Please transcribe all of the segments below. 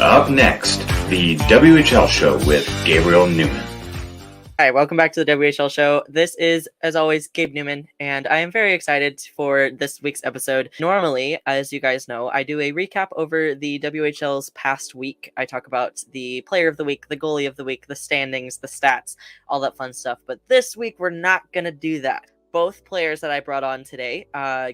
Up next, the WHL show with Gabriel Neumann. Hi, welcome back to the WHL show. This is, as always, Gabe Neumann, and I am very excited for this week's episode. Normally, as you guys know, I do a recap over the WHL's past week. I talk about the player of the week, the goalie of the week, the standings, the stats, all that fun stuff. But this week, we're not going to do that. Both players that I brought on today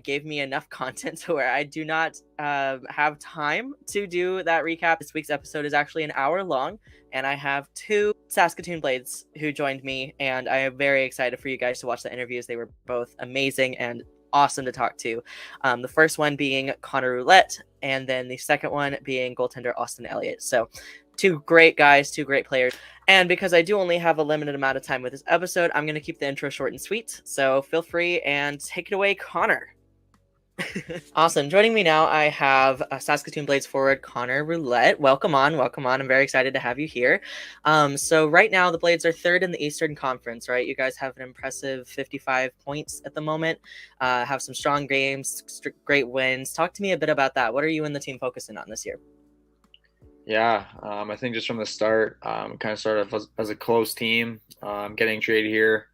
gave me enough content to where I do not have time to do that recap. This week's episode is actually an hour long, and I have two Saskatoon Blades who joined me, and I am very excited for you guys to watch the interviews. They were both amazing and awesome to talk to. The first one being Conner Roulette, and then the second one being goaltender Austin Elliott. So two great guys, two great players. And because I do only have a limited amount of time with this episode, I'm going to keep the intro short and sweet. So feel free and take it away, Conner. Awesome. Joining me now, I have Saskatoon Blades forward Conner Roulette. Welcome on. I'm very excited to have you here. So right now, the Blades are third in the Eastern Conference, right? You guys have an impressive 55 points at the moment, have some strong games, great wins. Talk to me a bit about that. What are you and the team focusing on this year? Yeah, I think just from the start, kind of started as a close team, getting traded here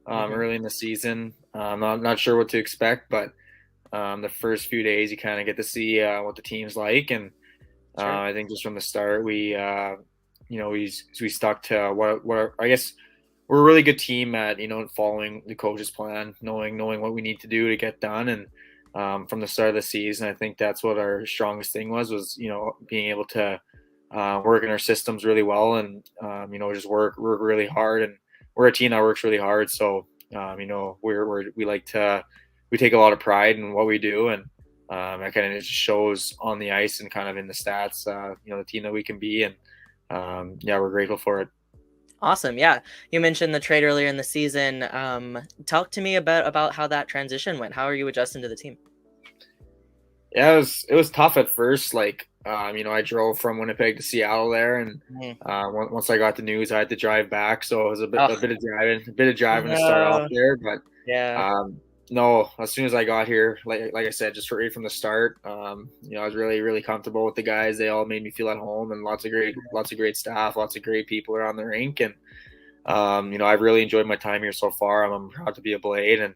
early in the season. Not sure what to expect, but the first few days you kind of get to see what the team's like, and sure. I think just from the start we stuck to what I guess we're a really good team at following the coach's plan, knowing what we need to do to get done, and from the start of the season, I think that's what our strongest thing was being able to work in our systems really well, and just work really hard. And we're a team that works really hard, so we take a lot of pride in what we do, and it kind of just shows on the ice and kind of in the stats. The team that we can be, and we're grateful for it. Awesome. Yeah, you mentioned the trade earlier in the season. Talk to me about how that transition went. How are you adjusting to the team? Yeah, it was tough at first. I drove from Winnipeg to Seattle there, and once I got the news, I had to drive back. So it was a bit of driving to start off there. But no, as soon as I got here, like I said, just right from the start, I was really, really comfortable with the guys. They all made me feel at home, and lots of great staff, lots of great people around the rink, and I've really enjoyed my time here so far. I'm proud to be a Blade, and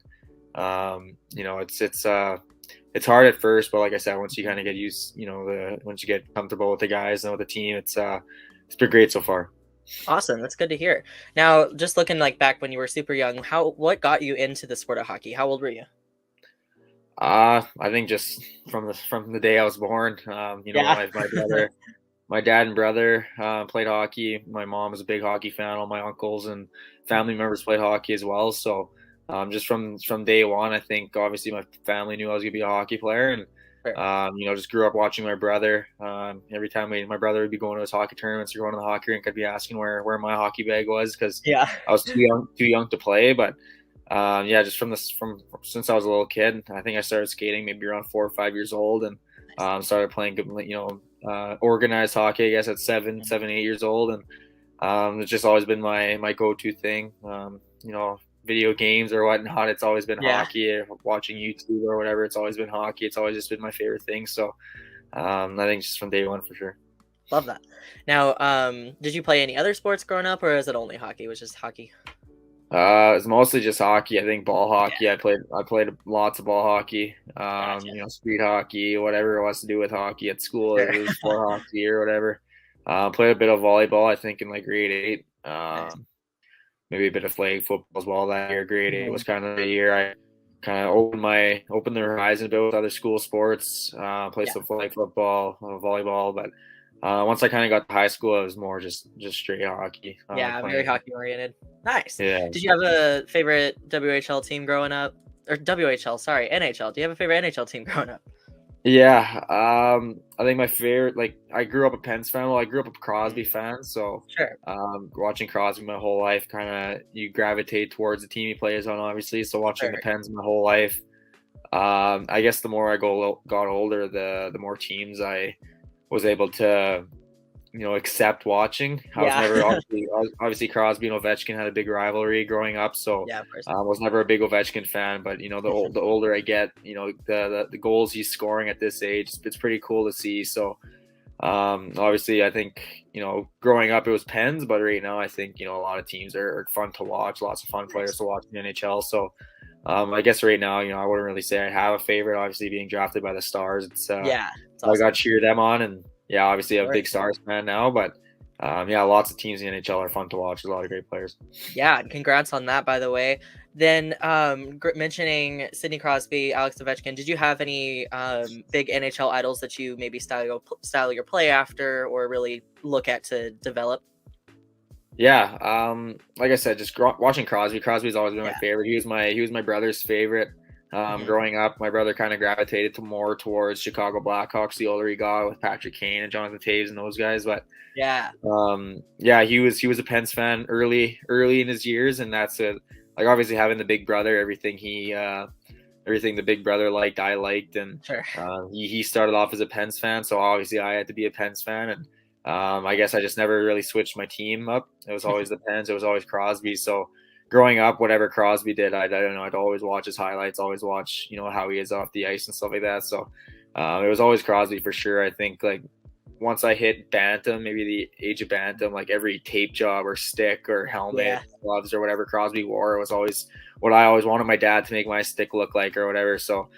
it's hard at first, but like I said, once you kind of get used, once you get comfortable with the guys and with the team, it's been great so far. Awesome. That's good to hear. Now, just looking back when you were super young, what got you into the sport of hockey? How old were you? I think just from the day I was born, my dad and brother played hockey. My mom was a big hockey fan. All my uncles and family members played hockey as well. So just from day one, I think obviously my family knew I was gonna be a hockey player, and just grew up watching my brother. Every time my brother would be going to his hockey tournaments or going to the hockey rink, I'd be asking where my hockey bag was, because I was too young to play. But just from since I was a little kid, I think I started skating maybe around 4 or 5 years old, and started playing organized hockey, I guess, at 7, 8 years old, and it's just always been my go-to thing. Video games or whatnot, it's always been hockey. Watching YouTube or whatever, it's always been hockey. It's always just been my favorite thing. So I think just from day one, for sure. Love that. Now, did you play any other sports growing up, or is it only hockey? It was just hockey? It's mostly just hockey. I think ball hockey. I played lots of ball hockey. Street hockey, whatever it was to do with hockey at school. It was floor hockey or whatever. Played a bit of volleyball, I think, in grade 8. Maybe a bit of flag football as well that year. Grade 8 was kind of the year I kind of opened the horizon a bit with other school sports. Played some flag football, volleyball, but once I kind of got to high school, it was more just straight hockey. Very hockey oriented. Nice. Yeah. Did you have a favorite WHL team growing up? Or WHL, sorry, NHL. Do you have a favorite NHL team growing up? Yeah, I think my favorite, I grew up a Pens fan. Well, I grew up a Crosby fan, so sure. Watching Crosby my whole life, kind of you gravitate towards the team he plays on, obviously. So watching the Pens my whole life. I guess the more I got older, the more teams I was able to accept watching. I was never obviously Crosby and Ovechkin had a big rivalry growing up, so I was never a big Ovechkin fan. But the older I get, the goals he's scoring at this age, it's pretty cool to see. So Obviously, I think, growing up it was Pens, but right now I think, a lot of teams are fun to watch, lots of fun players to watch in the NHL. So I guess right now, I wouldn't really say I have a favorite. Obviously, being drafted by the Stars, it's It's I awesome. got to cheer them on, and yeah, obviously I'm a big Course. Stars fan now, but yeah, lots of teams in the NHL are fun to watch. There's a lot of great players. Yeah, congrats on that, by the way. Then, mentioning Sidney Crosby, Alex Ovechkin, did you have any big NHL idols that you maybe style your play after, or really look at to develop? Yeah, like I said, just watching Crosby. Crosby's always been my Yeah. favorite. He was my brother's favorite. Mhm. Growing up, my brother kind of gravitated to more towards Chicago Blackhawks the older he got, with Patrick Kane and Jonathan Toews and those guys. But Yeah, yeah, he was a Pens fan early in his years, and that's it. Like, obviously having the big brother, everything the big brother liked, I liked, and sure. he started off as a Pens fan, so obviously I had to be a Pens fan, and I guess I just never really switched my team up. It was always the Pens, it was always Crosby. So growing up, whatever Crosby did, I don't know, I'd always watch his highlights, always watch how he is off the ice and stuff like that. So it was always Crosby for sure. I think, like, once I hit bantam, maybe the age of bantam, like every tape job or stick or helmet, Yeah. gloves or whatever Crosby wore, it was always what I always wanted my dad to make my stick look like or whatever. So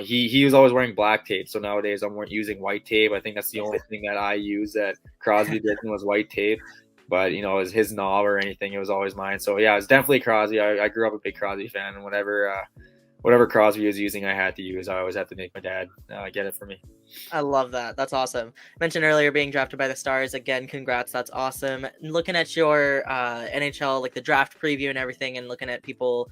he was always wearing black tape. So nowadays I'm using white tape. I think that's the only thing that I use that Crosby didn't was white tape. But it was his knob or anything, it was always mine. So yeah, it was definitely Crosby. I grew up a big Crosby fan, and whatever Crosby was using, I had to use. I always had to make my dad get it for me. I love that. That's awesome. Mentioned earlier being drafted by the Stars. Again, congrats. That's awesome. Looking at your NHL, like the draft preview and everything, and looking at people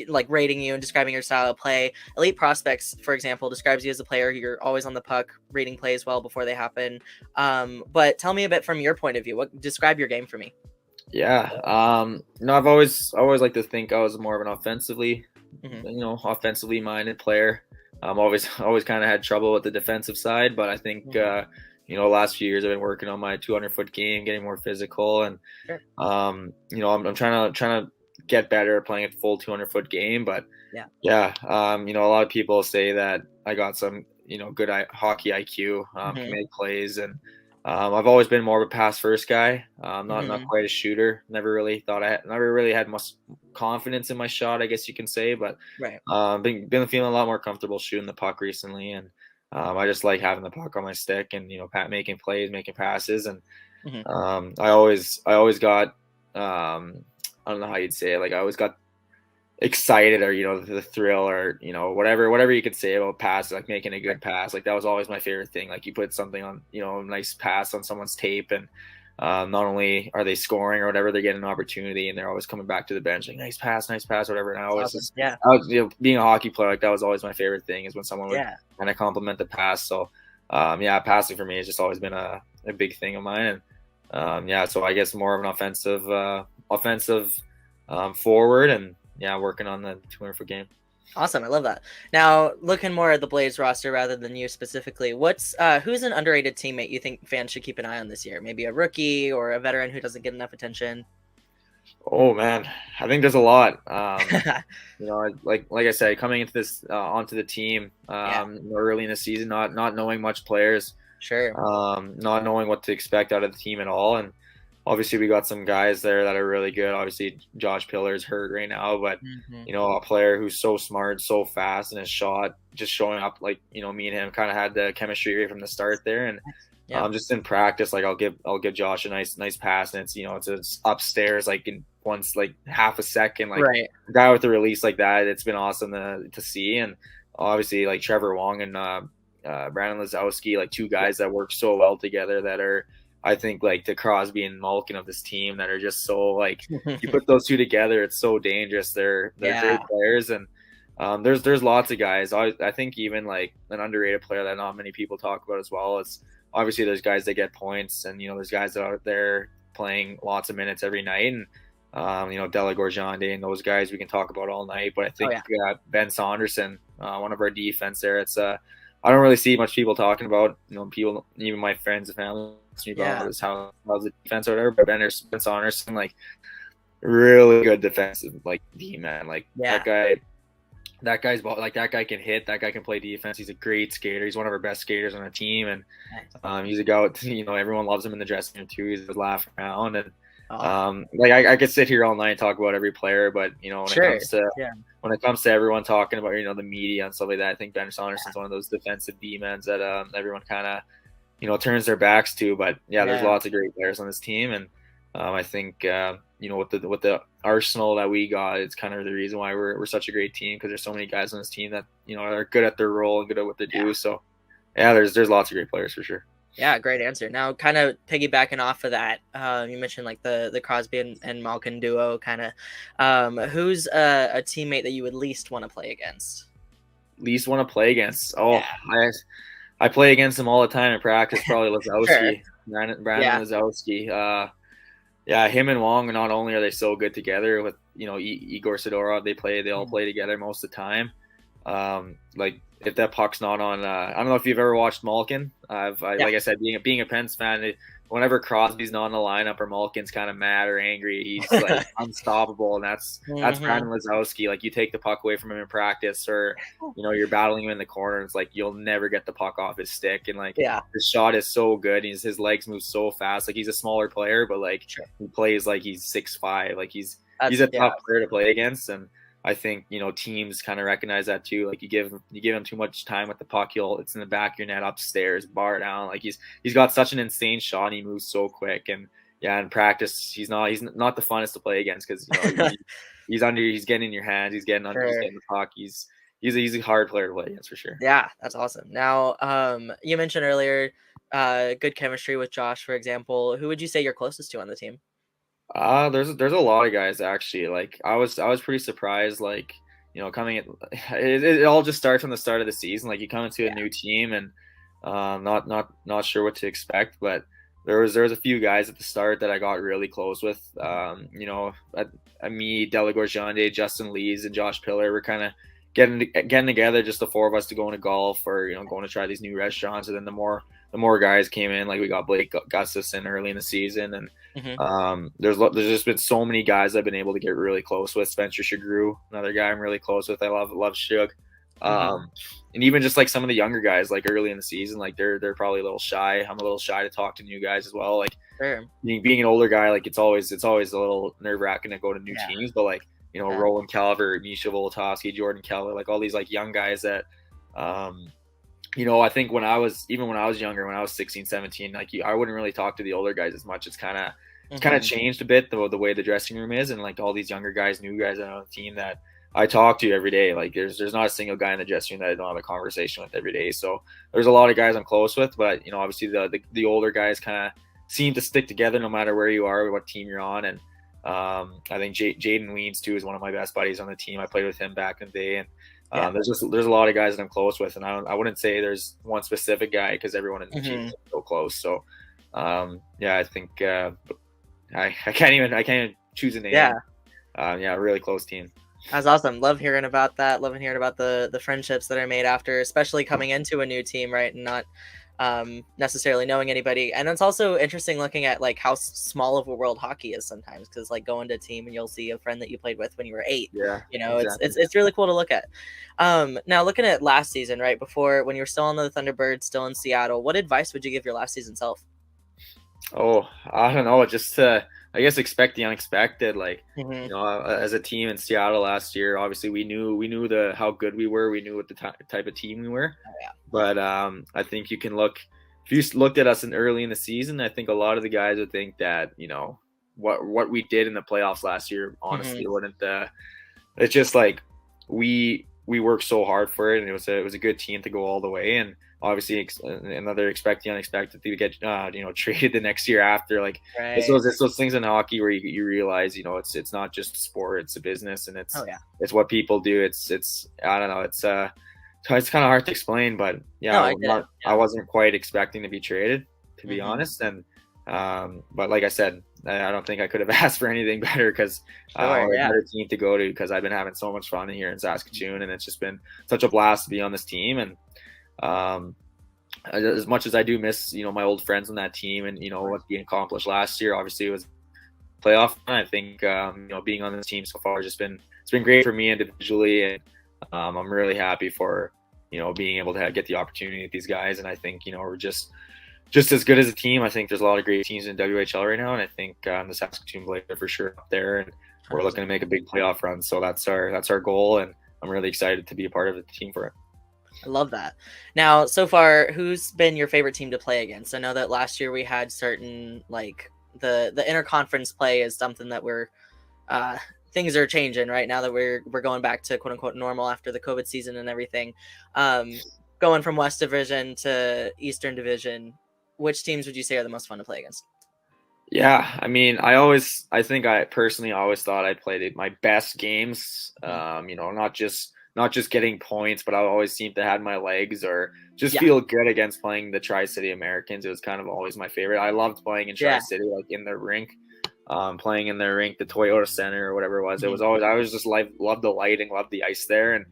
like rating you and describing your style of play. Elite Prospects, for example, describes you as a player who you're always on the puck, reading plays well before they happen. But tell me a bit from your point of view. Describe your game for me. Yeah. I've always liked to think I was more of an offensively minded player. Always kind of had trouble with the defensive side, but I think last few years I've been working on my 200-foot game, getting more physical, and Sure. I'm trying to get better at playing a full 200-foot game. But a lot of people say that I got some good hockey IQ, can make plays, and I've always been more of a pass first guy. Not quite a shooter. Never really had much confidence in my shot, I guess you can say. But Right. been feeling a lot more comfortable shooting the puck recently, and I just like having the puck on my stick and making plays, making passes, and I always got I don't know how you'd say it. Like, I always got excited, or the thrill, or whatever you could say about pass, like making a good pass. Like, that was always my favorite thing. Like, you put something on a nice pass on someone's tape, and not only are they scoring or whatever, they get an opportunity, and they're always coming back to the bench like, nice pass, whatever. And I was being a hockey player, like, that was always my favorite thing, is when someone would kind of compliment the pass. So passing for me has just always been a big thing of mine. And so I guess more of an offensive forward, and working on the 200-foot game. Awesome. I love that. Now, looking more at the Blaze roster rather than you specifically, who's an underrated teammate you think fans should keep an eye on this year? Maybe a rookie or a veteran who doesn't get enough attention? Oh man, I think there's a lot. Like I said, coming into this onto the team early in the season, not knowing much players, Sure. not knowing what to expect out of the team at all, and obviously we got some guys there that are really good. Obviously Josh Piller's hurt right now, but a player who's so smart, so fast, and his shot just showing up. Like, me and him kind of had the chemistry right from the start there, and just in practice, like, I'll give Josh a nice pass, and it's upstairs, like, in once, like, half a second, like, a guy with a release like that. It's been awesome to see. And obviously, like, Trevor Wong and Brandon Lazowski, like, two guys that work so well together, that are, I think, like, the Crosby and Malkin of this team, that are just so, like, you put those two together, it's so dangerous. They're great players, and there's lots of guys. I think even, like, an underrated player that not many people talk about as well is, obviously, there's guys that get points, and there's guys that are there playing lots of minutes every night, and Della Gorjande and those guys we can talk about all night. But I think Ben Saunderson, one of our defense there, it's I don't really see much people talking about, people, even my friends and family, me about how's the defense or whatever. But Ben Saunderson, like, really good defensive, like, D-man. Like, that guy, that guy's like that guy can hit. That guy can play defense. He's a great skater. He's one of our best skaters on the team, and he's a guy. Everyone loves him in the dressing room too. He's just laughing around, and like I could sit here all night and talk about every player, but when it comes to everyone talking about the media and stuff like that, I think Ben Saunderson's one of those defensive D-men that everyone kind of turns their backs to. But there's lots of great players on this team, and I think with the arsenal that we got, it's kind of the reason why we're such a great team, because there's so many guys on this team that are good at their role and good at what they do. So there's lots of great players for sure. Yeah, great answer. Now, kind of piggybacking off of that, you mentioned like the Crosby and Malkin duo. Kind of, who's a teammate that you would least want to play against? Least want to play against? I play against him all the time in practice. Probably Lazowski, Brandon Lazowski. Him and Wong. Not only are they so good together with Igor Sidorov, they all play together most of the time. Like if that puck's not on, I don't know if you've ever watched Malkin. Like I said, being a Pens fan, whenever Crosby's not in the lineup or Malkin's kind of mad or angry, he's like unstoppable, and that's Brandon Lazowski. Like you take the puck away from him in practice, or you're battling him in the corner, it's like you'll never get the puck off his stick, and like his shot is so good. His legs move so fast. Like he's a smaller player, but like he plays like he's 6'5". Like he's a tough player to play against, and I think teams kind of recognize that too. Like you give him too much time with the puck, it's in the back of your net, upstairs, bar down. Like he's got such an insane shot, and he moves so quick. And in practice he's not the funnest to play against, because he's getting in your hands, he's getting under, he's getting the puck. He's a hard player to play against for sure. Yeah, that's awesome. Now, you mentioned earlier good chemistry with Josh, for example. Who would you say you're closest to on the team? There's a lot of guys actually. Like I was pretty surprised. Like coming in, it all just starts from the start of the season. Like you come into a new team and not sure what to expect. But there was a few guys at the start that I got really close with. Me, Delagorjande, Justin Lees, and Josh Pillar were kind of getting together, just the four of us, to go into golf or going to try these new restaurants. And then the more guys came in, like we got Blake Gustafson early in the season, and there's just been so many guys I've been able to get really close with. Spencer Shagru, another guy I'm really close with. I love Shug. And even just like some of the younger guys, like early in the season, like they're probably a little shy. I'm a little shy to talk to new guys as well. Like being an older guy, like it's always a little nerve wracking to go to new teams, but like Roland Calvert, Misha Volotovsky, Jordan Keller, like all these like young guys that I think when I was younger, when I was 16, 17, like I wouldn't really talk to the older guys as much. It's kind of changed a bit the way the dressing room is, and like all these younger guys, new guys on the team that I talk to every day. Like there's not a single guy in the dressing room that I don't have a conversation with every day. So there's a lot of guys I'm close with, but obviously the older guys kind of seem to stick together no matter where you are or what team you're on. And I think Jaden Weens too is one of my best buddies on the team. I played with him back in the day, and there's a lot of guys that I'm close with, and I wouldn't say there's one specific guy, because everyone in the team is so close. So I think I can't even choose a name. Really close team. That's awesome. Love hearing about that. Loving hearing about the friendships that are made after, especially coming into a new team, right? And not necessarily knowing anybody. And it's also interesting looking at like how small of a world hockey is sometimes, because like going to a team and you'll see a friend that you played with when you were 8. Exactly. It's really cool to look at. Now looking at last season, right before, when you were still on the Thunderbirds, still in Seattle, what advice would you give your last season self? I don't know, just I guess expect the unexpected. Like as a team in Seattle last year, obviously we knew how good we were. We knew what the type of team we were. But I think you can look, if you looked at us early in the season, I think a lot of the guys would think that what we did in the playoffs last year honestly wouldn't. It's just like we worked so hard for it, and it was a good team to go all the way. And obviously another expect the unexpected to get traded the next year after. Like it's those things in hockey where you realize it's not just sport, it's a business, and it's what people do. It's I don't know, it's kind of hard to explain, but I wasn't quite expecting to be traded, to be honest. And but like I said, I don't think I could have asked for anything better, because a better team to go to, because I've been having so much fun here in Saskatoon, and it's just been such a blast to be on this team. And as much as I do miss my old friends on that team, and what we accomplished last year, obviously it was playoff. I think being on this team so far has just been, it's been great for me individually, and I'm really happy for, being able to get the opportunity with these guys. And I think, we're just as good as a team. I think there's a lot of great teams in WHL right now. And I think the Saskatoon Blade are for sure up there. And we're looking to make a big playoff run. So that's our goal. And I'm really excited to be a part of the team for it. I love that. Now, so far, who's been your favorite team to play against? I know that last year we had certain, like, the interconference play is something that we're things are changing right now that we're going back to quote unquote normal after the COVID season and everything. Going from West Division to Eastern Division, which teams would you say are the most fun to play against? Yeah, I mean, I personally always thought I played my best games. Not just getting points, but I always seemed to have my legs or just feel good against playing the Tri-City Americans. It was kind of always my favorite. I loved playing in Tri-City, like in the rink, playing in the rink, the Toyota Center or whatever it was. It was always, I was just loved the lighting, loved the ice there. And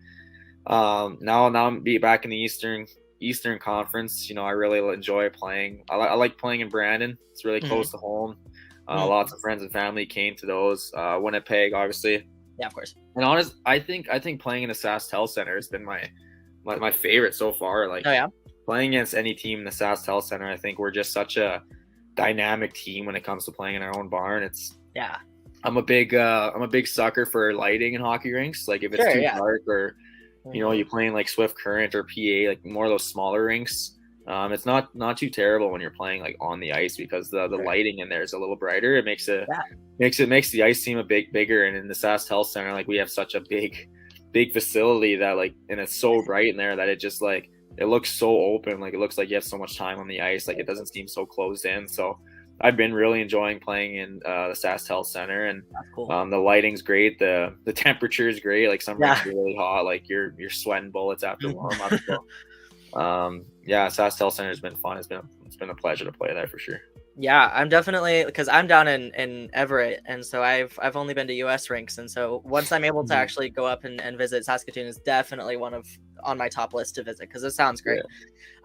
now I'm back in the Eastern Conference. I really enjoy playing. I like playing in Brandon. It's really close to home. Lots of friends and family came to those. Winnipeg, obviously. Yeah, of course. And I think playing in the Saskatoon-centric has been my favorite so far. Like, playing against any team in the Saskatoon-centric, I think we're just such a dynamic team when it comes to playing in our own barn. I'm a big sucker for lighting in hockey rinks. Like if it's too dark or you're playing like Swift Current or PA, like more of those smaller rinks. It's not too terrible when you're playing like on the ice because the lighting in there is a little brighter. It makes the ice seem a bit bigger. And in the Saskatoon-centric, like we have such a big facility that like, and it's so bright in there that it just like, it looks so open. Like it looks like you have so much time on the ice. Like it doesn't seem so closed in. So I've been really enjoying playing in the Saskatoon-centric, and the lighting's great. The temperature is great. Like some rinks are really hot. Like you're sweating bullets after warm up. So, Saskatoon-centric has been fun. It's been a pleasure to play there for sure. Yeah, I'm definitely, because I'm down in Everett, and so I've only been to US rinks, and so once I'm able to actually go up and visit Saskatoon is definitely on my top list to visit because it sounds great.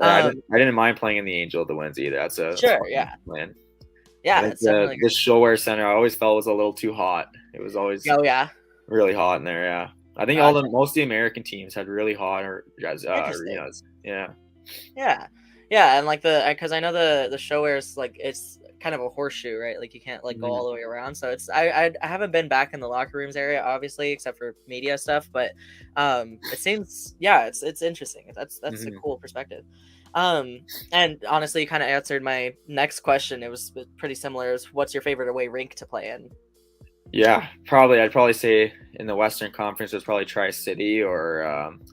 I didn't mind playing in the Angel of the Winds either. That's a plan. Yeah, it's definitely the Showwear Center I always felt was a little too hot. It was always really hot in there. Yeah, I think most of the American teams had really hot arenas. Yeah, and like because I know the Showwear's like it's kind of a horseshoe, right? Like you can't like go all the way around. So it's I haven't been back in the locker rooms area, obviously, except for media stuff. But it seems it's interesting. That's a cool perspective. And honestly, you kind of answered my next question. It was pretty similar. What's your favorite away rink to play in? Yeah, I'd probably say in the Western Conference it's probably Tri-City or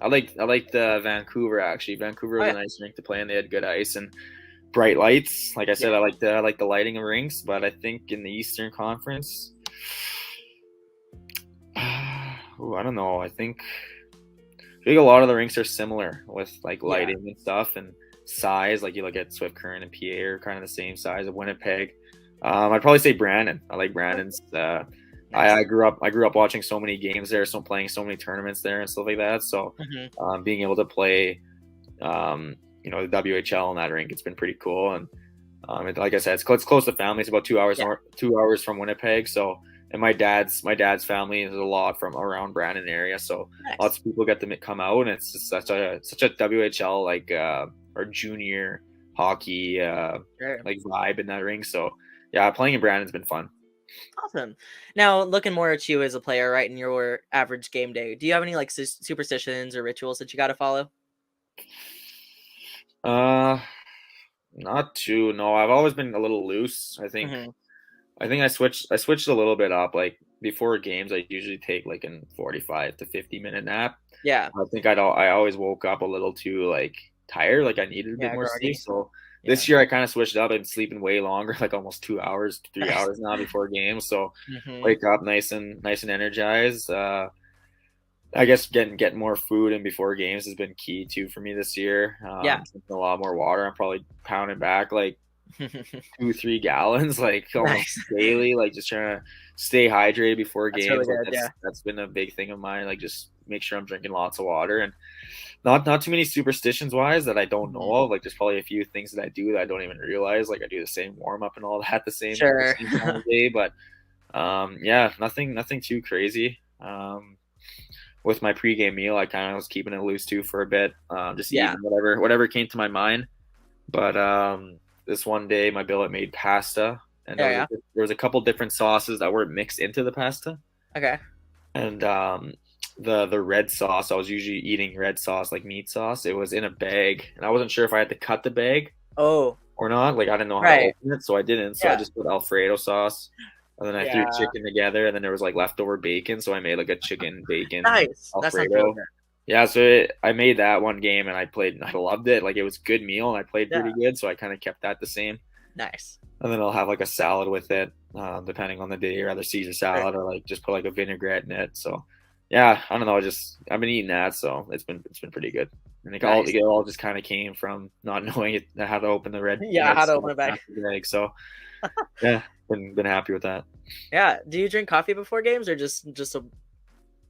I like the Vancouver actually. Vancouver was a nice rink to play in. They had good ice and bright lights. Like I said, I like the lighting of rinks, but I think in the Eastern Conference, I don't know. I think a lot of the rinks are similar with like lighting and stuff and size. Like you look at Swift Current and PA are kind of the same size of Winnipeg. I'd probably say Brandon. I like Brandon's. I grew up watching so many games there, so playing so many tournaments there and stuff like that. So being able to play, the WHL in that rink, it's been pretty cool. And like I said, it's close to family. It's about 2 hours 2 hours from Winnipeg. So and my dad's family is a lot from around Brandon area. So lots of people get to come out, and it's just such a WHL like or junior hockey like vibe in that rink. So yeah, playing in Brandon's been fun. Awesome. Now, looking more at you as a player, right, in your average game day, do you have any like superstitions or rituals that you got to follow? Not too. No, I've always been a little loose. I think I switched a little bit up. Like before games, I usually take like a 45 to 50-minute nap. Yeah. I think I always woke up a little too like tired. Like I needed a bit more sleep. So this year I kind of switched up. I'm sleeping way longer, like almost 2 hours, 3 hours now before games. So wake up nice and energized. I guess getting more food in before games has been key too for me this year. Drinking a lot more water. I'm probably pounding back like 2-3 gallons like almost daily, like just trying to stay hydrated before games. Really good, that's been a big thing of mine. Like just make sure I'm drinking lots of water, and not too many superstitions wise that I don't know of. Like there's probably a few things that I do that I don't even realize. Like I do the same warm up and all that the same time of day, but nothing too crazy. with my pregame meal, I kind of was keeping it loose too for a bit, just Yeah. eating whatever came to my mind. But this one day, my billet made pasta, and Yeah. there was a couple different sauces that weren't mixed into the pasta. Okay. And the red sauce, I was usually eating red sauce, like meat sauce. It was in a bag, and I wasn't sure if I had to cut the bag Oh. or not. Like I didn't know how to Right. open it, so I didn't. So I Yeah. just put Alfredo sauce, and then I threw Yeah. chicken together, and then there was like leftover bacon, so I made like a chicken bacon Nice. That sounds really Alfredo. good. Yeah, so I made that one game, and I played, and I loved it. Like it was a good meal, and I played Yeah. pretty good, so I kind of kept that the same. Nice. And then I'll have like a salad with it, depending on the day, or either Caesar salad or like just put like a vinaigrette in it. So yeah, I don't know. I've been eating that, so it's been pretty good. And it all just kind of came from not knowing how to open the red. Yeah, how to open a bag. So yeah, been happy with that. Yeah. Do you drink coffee before games or just a?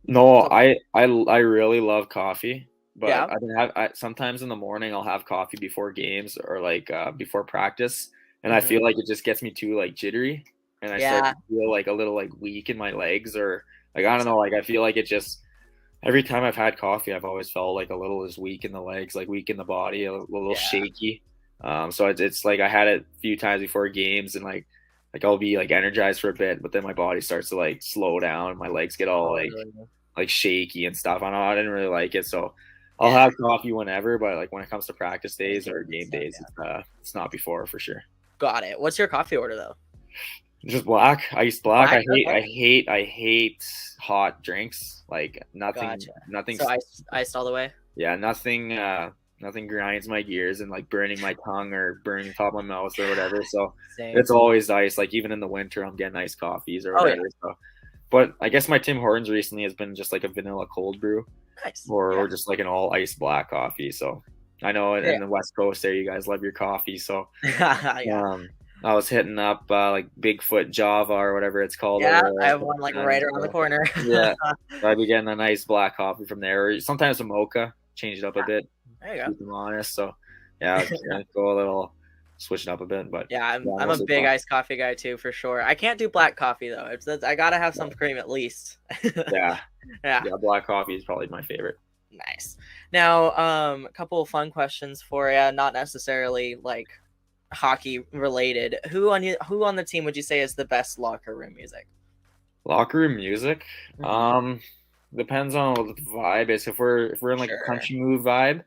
No, I really love coffee, but Yeah. I sometimes in the morning I'll have coffee before games or like before practice, and I feel like it just gets me too like jittery, and I start to feel like a little like weak in my legs, or like I don't know, like I feel like it just every time I've had coffee, I've always felt like a little as weak in the legs, like weak in the body, a little shaky. So it's like I had it a few times before games, and like I'll be like energized for a bit, but then my body starts to like slow down, my legs get all like shaky and stuff. I didn't really like it, so I'll have coffee whenever, but like when it comes to practice days or game days, it's not before for sure. Got it. What's your coffee order though? Just black, iced black. Okay. I hate hot drinks. Like nothing. So iced all the way. Yeah, nothing grinds my gears and like burning my tongue or burning the top of my mouth or whatever. So it's always ice. Like even in the winter, I'm getting iced coffees or whatever. So, but I guess my Tim Hortons recently has been just like a vanilla cold brew, or just like an all iced black coffee. So I know in the West Coast there, you guys love your coffee. So I was hitting up like Bigfoot Java or whatever it's called. Yeah, I have one like right around the corner. Yeah, so I'd be getting a nice black coffee from there, or sometimes a mocha. Change it up a bit. There you go. Keep them honest. So yeah, go a little switch it up a bit. But yeah, I'm a big iced coffee guy too, for sure. I can't do black coffee though. I gotta have some cream at least. yeah, black coffee is probably my favorite. Nice. Now, a couple of fun questions for you. Not necessarily like hockey related. Who on the team would you say is the best locker room music? Locker room music? Depends on what the vibe is. If we're in like a country move vibe,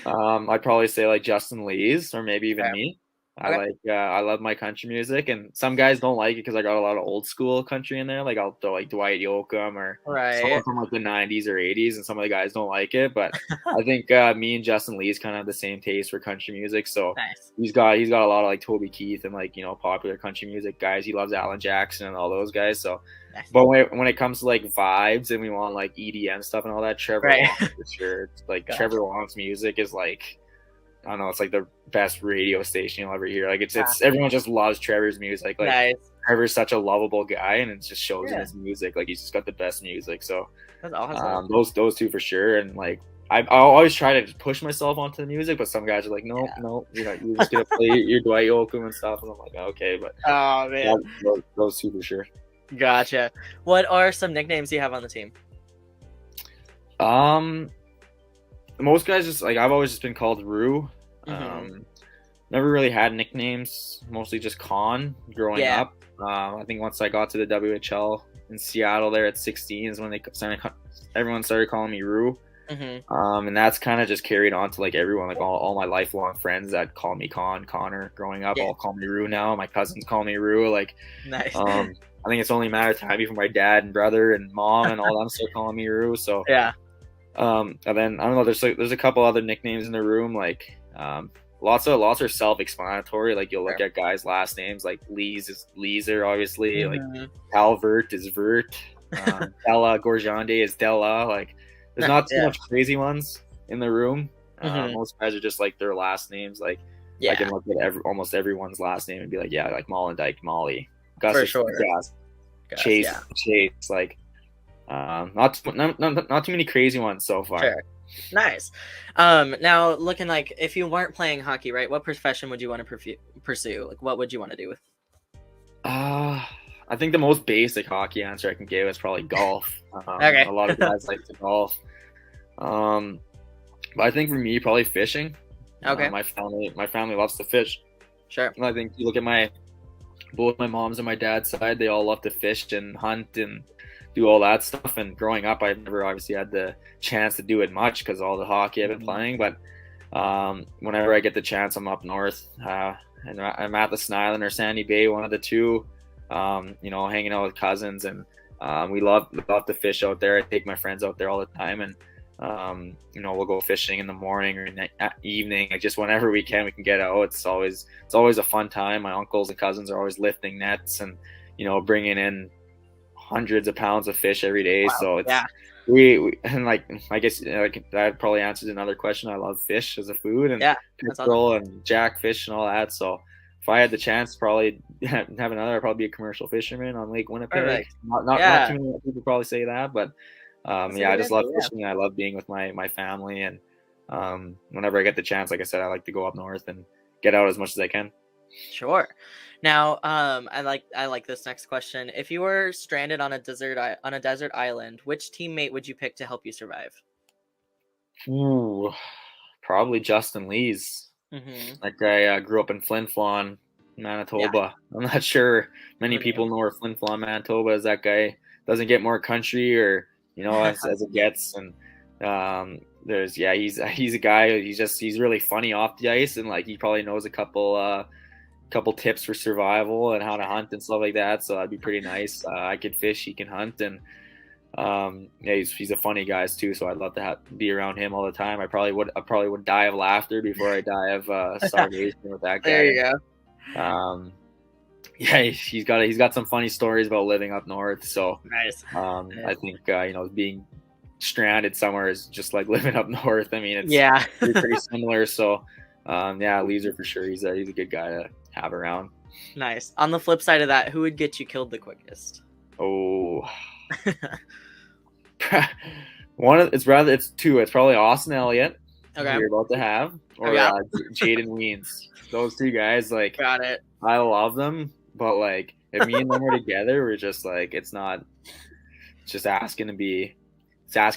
I'd probably say like Justin Lee's or maybe even me. I love my country music, and some guys don't like it because I got a lot of old school country in there. Like I'll throw like Dwight Yoakam or someone from like the 90s or 80s, and some of the guys don't like it. But I think me and Justin Lee's kind of have the same taste for country music. So he's got a lot of like Toby Keith and like popular country music guys. He loves Alan Jackson and all those guys. So, but when it comes to like vibes and we want like EDM stuff and all that, Trevor Long for sure. Like Trevor Long's music is like, I don't know, it's like the best radio station you'll ever hear. Like it's everyone just loves Trevor's music. Like Trevor's such a lovable guy, and it just shows in his music. Like he's just got the best music. So that's awesome. Those two for sure. And like I always try to push myself onto the music, but some guys are like, no, you're just gonna play your Dwight Yoakam and stuff. And I'm like, okay, but oh man, those two for sure. Gotcha. What are some nicknames you have on the team? Most guys just like I've always just been called Rue. Never really had nicknames. Mostly just Con growing up. I think once I got to the WHL in Seattle there at 16 is when everyone started calling me Rue. And that's kind of just carried on to like everyone, like all my lifelong friends that call me Connor growing up all call me Rue now. My cousins call me Rue. Like nice. I think it's only a matter of time before my dad and brother and mom and all them start calling me Rue. So and then I don't know. There's a couple other nicknames in the room. Like lots are self-explanatory. Like you'll look at guys' last names. Like Lee's is Leeser, obviously. Like Calvert is Vert. Della Gorjande is Della. Like there's not too much crazy ones in the room. Most guys are just like their last names. Like I can look at almost everyone's last name and be like, like Mollendijk, Molly. Gus for sure. Gus. Chase. Like. Not too many crazy ones so far. Sure. Nice. Now looking like if you weren't playing hockey, right? What profession would you want to pursue? Like, what would you want to do with? I I think the most basic hockey answer I can give is probably golf. Okay. A lot of guys like to golf. But I think for me, probably fishing. Okay. My family loves to fish. Sure. I think you look at both my mom's and my dad's side, they all love to fish and hunt and do all that stuff. And growing up, I've never obviously had the chance to do it much because of all the hockey I've been playing. But whenever I get the chance, I'm up north and I'm at the Sniland or Sandy Bay, one of the two, hanging out with cousins. And we love to fish out there. I take my friends out there all the time. And we'll go fishing in the morning or in the evening, like just whenever we can get out. It's always a fun time. My uncles and cousins are always lifting nets and bringing in hundreds of pounds of fish every day. Wow. So it's we and I guess that probably answers another question. I love fish as a food and pickerel and jackfish and all that. So if I had the chance to probably have another, I'd probably be a commercial fisherman on Lake Winnipeg. Perfect. Not too many people probably say that, but I just love fishing. I love being with my family, and whenever I get the chance, like I said, I like to go up north and get out as much as I can. Sure. Now, I like this next question. If you were stranded on a desert island, which teammate would you pick to help you survive? Ooh, probably Justin Lees. That guy grew up in Flin Flon, Manitoba. I'm not sure many people know where Flin Flon, Manitoba is. That guy doesn't get more country or as it gets. And he's a guy. He's really funny off the ice, and he probably knows a couple tips for survival and how to hunt and stuff like that. So that'd be pretty nice. I could fish, he can hunt, and he's a funny guy too. So I'd love to be around him all the time. I probably would die of laughter before I die of starvation with that guy. There you go. He's got some funny stories about living up north. So nice. I think being stranded somewhere is just like living up north. I mean, it's pretty similar. So Leeser for sure. He's a good guy to have around. Nice. On the flip side of that, who would get you killed the quickest? Oh, it's two. It's probably Austin Elliott. Okay. You're about to have, or Jaden Weens. Those two guys, got it. I love them, but if me and them are together, we're just it's asking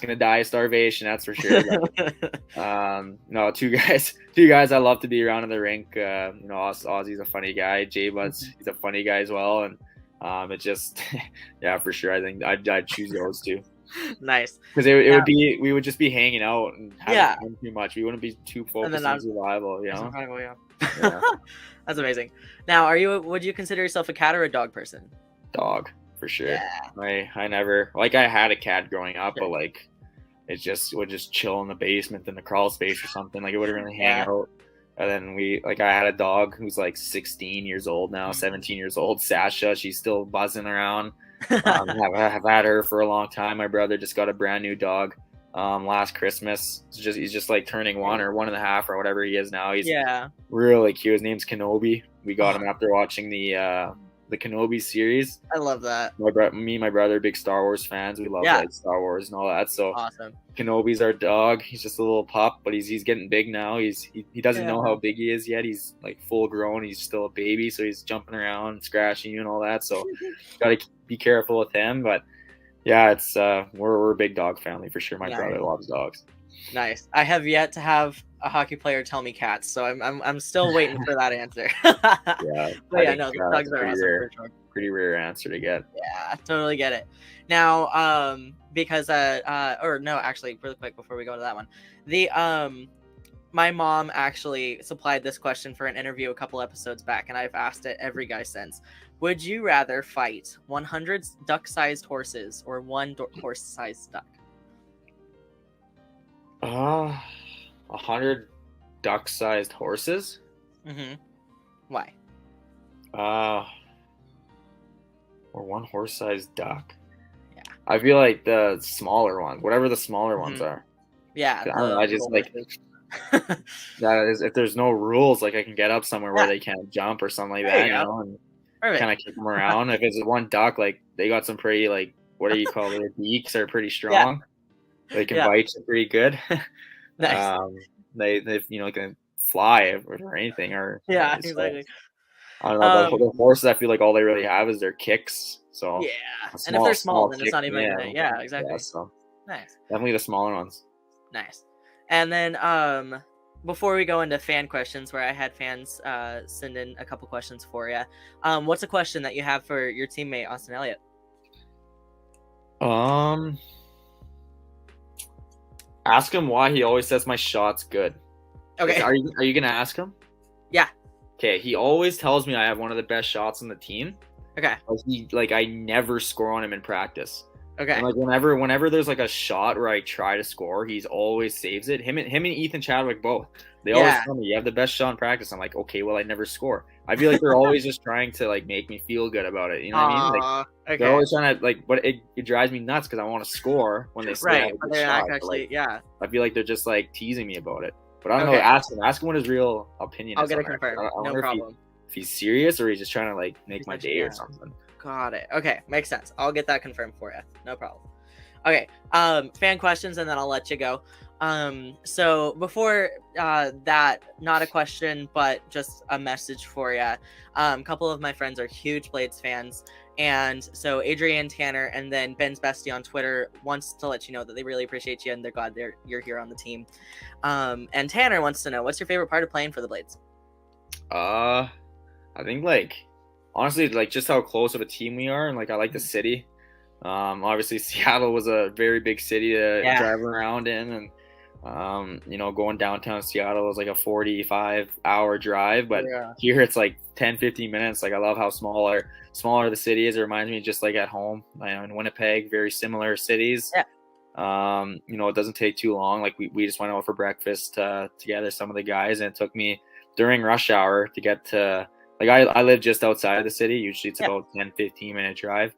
to die of starvation, that's for sure. No, two guys I love to be around in the rink. Ozzy's a funny guy. J-Bud's he's a funny guy as well, and it just for sure. I think I'd choose those two. Nice, because we would just be hanging out and having fun too much. We wouldn't be too focused on survival. That's amazing. Now, would you consider yourself a cat or a dog person? Dog. For sure. I never I had a cat growing up, but it just would just chill in the basement in the crawl space or something. It wouldn't really hang out. And then I had a dog who's 16 years old now, 17 years old, Sasha. She's still buzzing around. I've had her for a long time. My brother just got a brand new dog last Christmas. He's just turning 1 or 1.5 or whatever he is now. He's really cute. His name's Kenobi. We got him after watching the Kenobi series. I love that. Me and my brother are big Star Wars fans. We love Star Wars and all that. So awesome. Kenobi's our dog. He's just a little pup, but he's getting big now. He doesn't know how big he is yet. He's full grown. He's still a baby, so he's jumping around, scratching you and all that. So gotta be careful with him. But it's we're a big dog family for sure. My brother loves dogs. Nice. I have yet to have a hockey player tell me cats, so I'm still waiting for that answer. Dogs are awesome. Pretty rare answer to get. Yeah, totally get it. Now, because actually, really quick before we go to that one, my mom actually supplied this question for an interview a couple episodes back, and I've asked it every guy since. Would you rather fight 100 duck-sized horses or one horse-sized duck? 100 duck-sized horses? Why? Or one horse-sized duck. Yeah. I feel like the smaller ones, whatever the smaller ones are. Yeah. I don't know. I just that is, if there's no rules, I can get up somewhere where they can't jump or something like that, and kind of kick them around. If it's one duck, they got some pretty what do you call it? Their beaks are pretty strong. They can bite you pretty good. Nice. They can fly or anything, or exactly. I don't know. The horses, I feel like all they really have is their kicks. So Yeah, and if they're small, then kick, it's not even yeah, gonna. Yeah, exactly. yeah. So Nice. definitely the smaller ones. Nice. And then before we go into fan questions, where I had fans send in a couple questions for you, what's a question that you have for your teammate Austin Elliott? Ask him why he always says my shot's good. Okay. Are you gonna ask him? Yeah. Okay. He always tells me I have one of the best shots on the team. Okay. I never score on him in practice. Okay. And like whenever there's like a shot where I try to score, he's always saves it. Him and Ethan Chadwick both. They always tell me you have the best shot in practice. I'm like, okay, well I never score. I feel like they're always just trying to like make me feel good about it. You know what I mean? Like okay. they're always trying to like, but it drives me nuts because I want to score when they say I have a but good they're shot. not actually. Like, I feel like they're just like teasing me about it. But I don't know. Ask him what his real opinion I'll is. get it confirmed. No problem. If he's serious or he's just trying to like make my day or something. Got it. Okay, makes sense. I'll get that confirmed for you. No problem. Okay, fan questions, and then I'll let you go. So before that, not a question, but just a message for you. A couple of my friends are huge Blades fans, and so Adrian, Tanner, and then Ben's Bestie on Twitter wants to let you know that they really appreciate you and they're glad you're here on the team. And Tanner wants to know, what's your favorite part of playing for the Blades? I think like honestly, like just how close of a team we are, and like I like the city. Obviously Seattle was a very big city to drive around in, and going downtown Seattle was like a 45-hour drive, but here it's like 10-15 minutes. Like I love how smaller the city is. It reminds me just like at home, in Winnipeg, very similar cities. It doesn't take too long. Like we just went out for breakfast together, some of the guys, and it took me during rush hour to get to, like I live just outside of the city. Usually it's about 10-15 minute drive.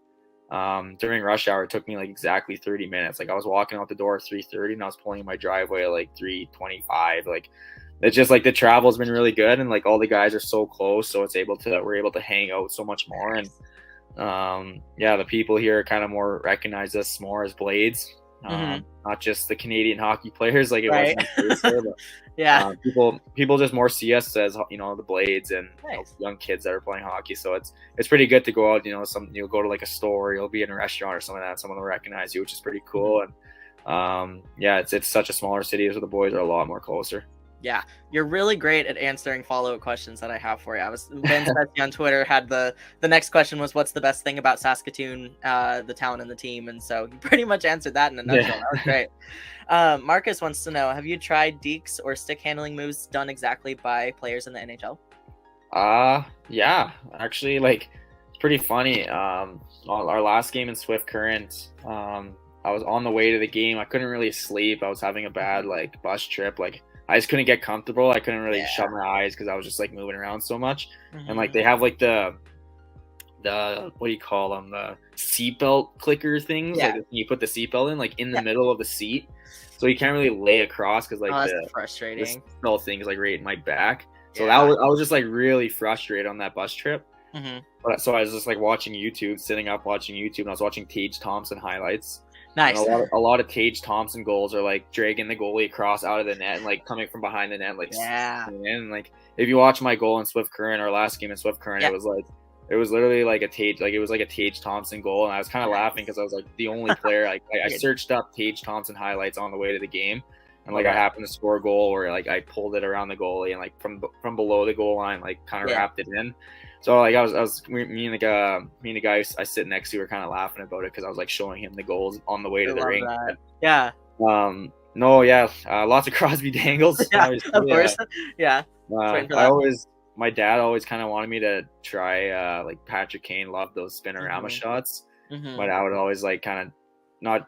During rush hour it took me like exactly 30 minutes. Like I was walking out the door at 3:30 and I was pulling in my driveway at like 3:25. Like it's just like the travel's been really good, and like all the guys are so close, so we're able to hang out so much more. And the people here kind of more recognize us more as Blades, not just the Canadian hockey players like it was in the case there, but people just more see us as the Blades and young kids that are playing hockey. So it's pretty good to go out, you'll go to like a store, you'll be in a restaurant or something like that, someone will recognize you, which is pretty cool. And it's such a smaller city, so the boys are a lot more closer. Yeah, you're really great at answering follow-up questions that I have for you. Ben Spetsy on Twitter had the next question was, what's the best thing about Saskatoon, the town and the team? And so you pretty much answered that in a nutshell. That was great. Marcus wants to know, have you tried dekes or stick handling moves done exactly by players in the NHL? Yeah, actually, like it's pretty funny. Our last game in Swift Current, I was on the way to the game. I couldn't really sleep. I was having a bad like bus trip. Like I just couldn't get comfortable. I couldn't really shut my eyes because I was just like moving around so much. And like they have like the what do you call them? The seatbelt clicker things. Like you put the seatbelt in like in the middle of the seat, so you can't really lay across because like that's frustrating. The seatbelt thing is like right in my back. So I was just like really frustrated on that bus trip. But so I was just like sitting up watching YouTube, and I was watching Tage Thompson highlights. Nice. And a lot of Tage Thompson goals are like dragging the goalie across out of the net and like coming from behind the net, like and like if you watch my goal in Swift Current, our last game in Swift Current, it was literally like a Tage Thompson goal, and I was kind of laughing because I was like the only player. I searched up Tage Thompson highlights on the way to the game, and like I happened to score a goal where like I pulled it around the goalie and like from below the goal line, like kind of wrapped it in. So like me and the guy I sit next to were kind of laughing about it because I was like showing him the goals on the way to the ring. Lots of Crosby dangles. Of course. My dad always kind of wanted me to try like Patrick Kane loved those spinorama shots. My dad would always like kind of not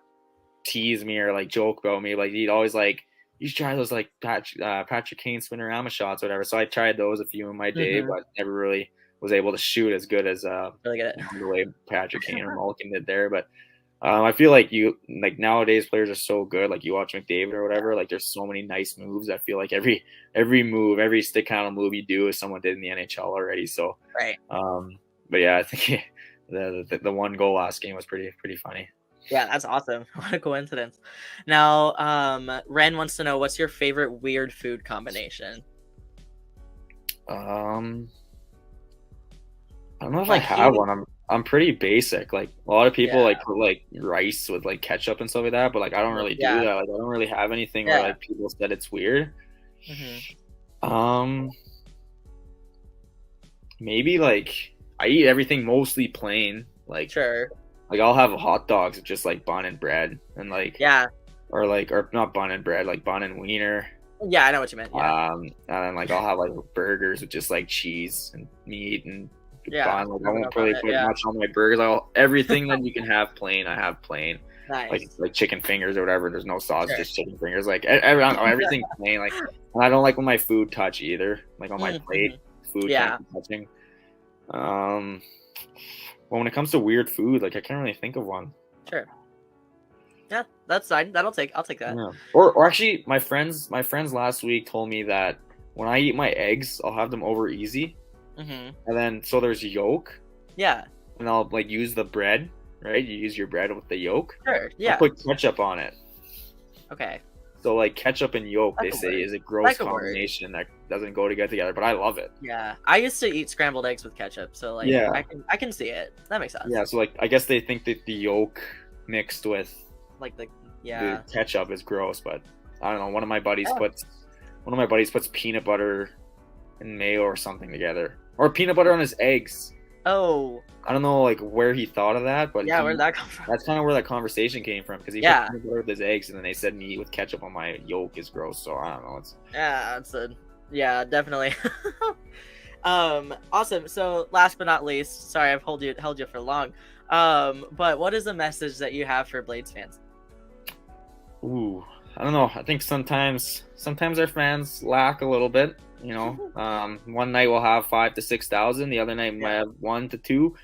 tease me or like joke about me, like he'd always like, you should try those like Patrick Kane spinorama shots, whatever. So I tried those a few in my day, but never really was able to shoot as good as the way Patrick Kane or Malkin did there. But I feel like nowadays players are so good. Like you watch McDavid or whatever, like there's so many nice moves. I feel like every move, every stick handle move you do is someone did in the NHL already. So but yeah, I think the one goal last game was pretty funny. Yeah, that's awesome. What a coincidence. Now, Ren wants to know, what's your favorite weird food combination? I don't know if I Like, have one. I'm pretty basic. Like a lot of people yeah, like put like rice with like ketchup and stuff like that, but like I don't really do yeah, that. Like I don't really have anything where yeah. like people said it's weird. Hmm. Um, maybe like I eat everything mostly plain. Sure. Like I'll have hot dogs with just like bun and bread and like Yeah. or not bun and bread, like bun and wiener. Yeah, I know what you meant. Yeah. And then like I'll have like burgers with just like cheese and meat and Yeah. bun. Like I Rubbing won't up on really it. put Yeah. much on my burgers. Everything that you can have plain, I have plain. Nice. Like chicken fingers or whatever. There's no sauce, Sure. just chicken fingers. Like I don't know, everything plain. Like and I don't like when my food touch either. Like on my plate, food Yeah. can't be touching. Well, when it comes to weird food, like I can't really think of one. Sure. Yeah, that's fine. I'll take that. Yeah. Or actually, my friends last week told me that when I eat my eggs, I'll have them over easy, Hmm. and then so there's yolk, Yeah. and I'll like use the bread, right? You use your bread with the yolk. Sure. I'll Yeah. put ketchup on it. Okay. So like ketchup and yolk, That they could say, work. is a gross That could work. combination that doesn't go together, but I love it. Yeah. I used to eat scrambled eggs with ketchup, so like Yeah. I can see it. That makes sense. Yeah. So like I guess they think that the yolk mixed with Like the the ketchup is gross, but I don't know. One of my buddies Oh. puts peanut butter and mayo or something together, or peanut butter on his eggs. Oh. I don't know like where he thought of that, but Yeah, where'd that come from? that's kind of where that conversation came from because he Yeah. put peanut butter with his eggs, and then they said meat with ketchup on my yolk is gross. So I don't know. Yeah, definitely. Awesome. So last but not least, sorry I've held you for long. But what is the message that you have for Blades fans? Ooh, I don't know. I think sometimes our fans lack a little bit. You know, one night we'll have 5,000 to 6,000. The other night we might have 1 to 2.